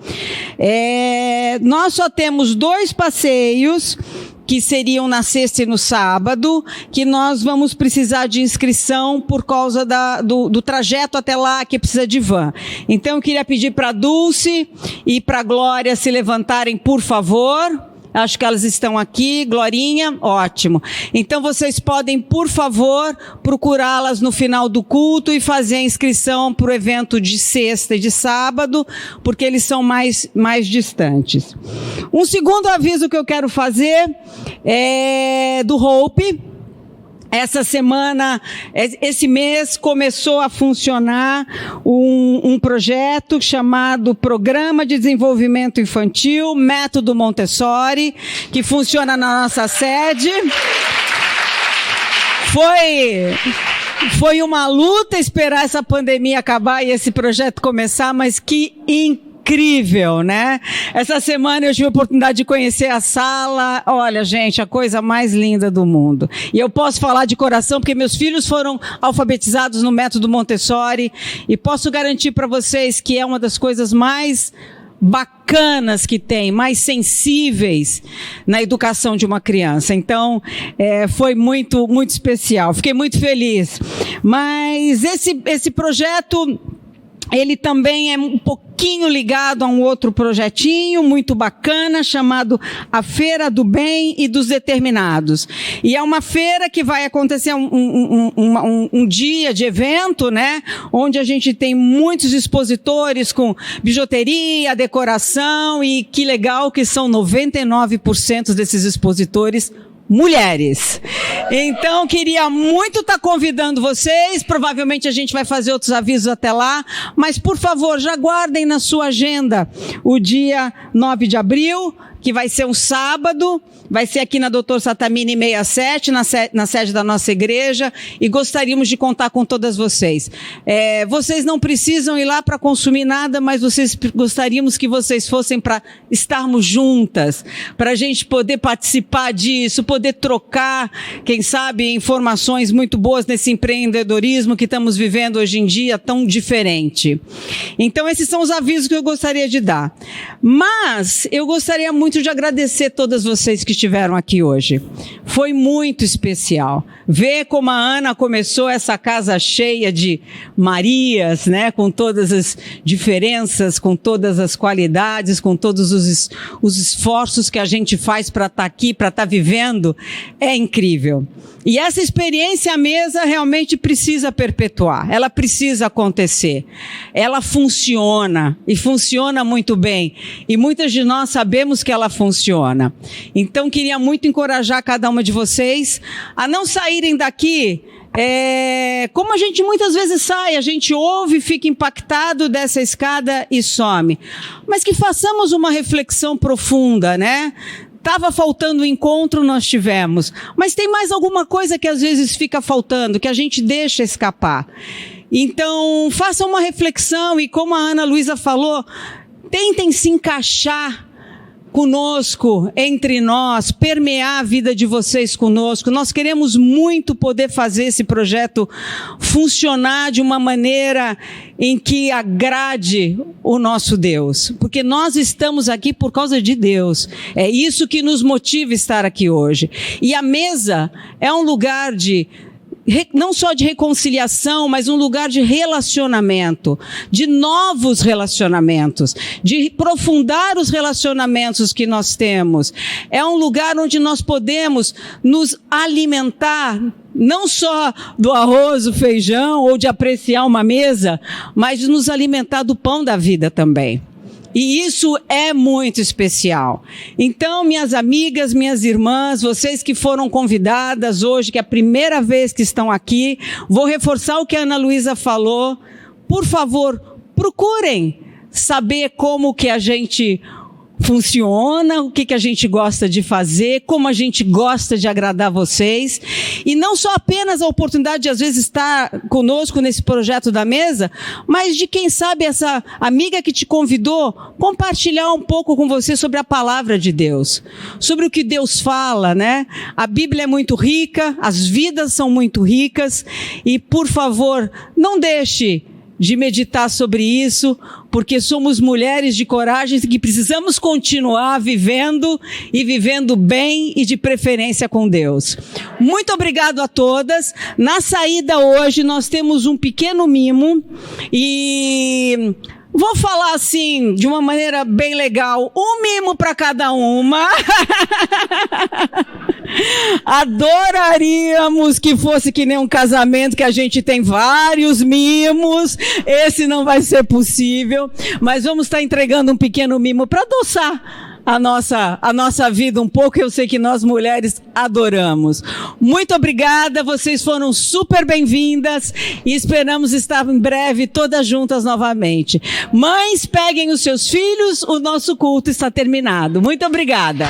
Nós só temos 2 passeios que seriam na sexta e no sábado, que nós vamos precisar de inscrição por causa do trajeto até lá, que precisa de van. Então, eu queria pedir para a Dulce e para a Glória se levantarem, por favor. Acho que elas estão aqui. Glorinha, ótimo. Então, vocês podem, por favor, procurá-las no final do culto e fazer a inscrição para o evento de sexta e de sábado, porque eles são mais distantes. Um segundo aviso que eu quero fazer é do Hope. Essa semana, esse mês, começou a funcionar um projeto chamado Programa de Desenvolvimento Infantil, Método Montessori, que funciona na nossa sede. Foi uma luta esperar essa pandemia acabar e esse projeto começar, mas que incrível, né? Essa semana eu tive a oportunidade de conhecer a sala. Olha, gente, a coisa mais linda do mundo. E eu posso falar de coração porque meus filhos foram alfabetizados no método Montessori e posso garantir para vocês que é uma das coisas mais bacanas que tem, mais sensíveis na educação de uma criança. Então, foi muito, muito especial. Fiquei muito feliz. Mas esse projeto, ele também é um pouquinho ligado a um outro projetinho muito bacana chamado a Feira do Bem e dos Determinados. E é uma feira que vai acontecer um dia de evento, né? Onde a gente tem muitos expositores com bijuteria, decoração e que legal que são 99% desses expositores mulheres. Então, queria muito estar convidando vocês, provavelmente a gente vai fazer outros avisos até lá, mas, por favor, já guardem na sua agenda o dia 9 de abril, que vai ser um sábado, vai ser aqui na Dr. Satamini 67, na sede da nossa igreja, e gostaríamos de contar com todas vocês. Vocês não precisam ir lá para consumir nada, mas gostaríamos que vocês fossem para estarmos juntas, para a gente poder participar disso, poder trocar, quem sabe, informações muito boas nesse empreendedorismo que estamos vivendo hoje em dia, tão diferente. Então, esses são os avisos que eu gostaria de dar. Mas, eu gostaria muito de agradecer todas vocês que estiveram aqui hoje. Foi muito especial. Ver como a Ana começou essa casa cheia de Marias, né? Com todas as diferenças, com todas as qualidades, com todos os esforços que a gente faz para estar aqui, para estar vivendo, é incrível. E essa experiência à mesa realmente precisa perpetuar, ela precisa acontecer. Ela funciona, e funciona muito bem. E muitas de nós sabemos que ela funciona. Então, queria muito encorajar cada uma de vocês a não saírem daqui como a gente muitas vezes sai, a gente ouve, fica impactado dessa escada e some. Mas que façamos uma reflexão profunda, né? Estava faltando o encontro, nós tivemos. Mas tem mais alguma coisa que às vezes fica faltando, que a gente deixa escapar. Então, façam uma reflexão e, como a Ana Luísa falou, tentem se encaixar conosco, entre nós, permear a vida de vocês conosco. Nós queremos muito poder fazer esse projeto funcionar de uma maneira em que agrade o nosso Deus, porque nós estamos aqui por causa de Deus. É isso que nos motiva a estar aqui hoje. E a mesa é um lugar não só de reconciliação, mas um lugar de relacionamento, de novos relacionamentos, de aprofundar os relacionamentos que nós temos. É um lugar onde nós podemos nos alimentar, não só do arroz, do feijão, ou de apreciar uma mesa, mas de nos alimentar do pão da vida também. E isso é muito especial. Então, minhas amigas, minhas irmãs, vocês que foram convidadas hoje, que é a primeira vez que estão aqui, vou reforçar o que a Ana Luísa falou. Por favor, procurem saber como que a gente funciona, o que a gente gosta de fazer, como a gente gosta de agradar vocês. E não só apenas a oportunidade de, às vezes, estar conosco nesse projeto da mesa, mas de, quem sabe, essa amiga que te convidou, compartilhar um pouco com você sobre a palavra de Deus, sobre o que Deus fala, né? A Bíblia é muito rica, as vidas são muito ricas, e, por favor, não deixe de meditar sobre isso, porque somos mulheres de coragem que precisamos continuar vivendo e vivendo bem e de preferência com Deus. Muito obrigado a todas. Na saída hoje nós temos um pequeno mimo e vou falar assim, de uma maneira bem legal, um mimo para cada uma. Adoraríamos que fosse que nem um casamento, que a gente tem vários mimos. Esse não vai ser possível, mas vamos estar entregando um pequeno mimo para adoçar a nossa vida um pouco. Eu sei que nós mulheres adoramos. Muito obrigada, vocês foram super bem-vindas e esperamos estar em breve todas juntas novamente. Mães, peguem os seus filhos, o nosso culto está terminado. Muito obrigada.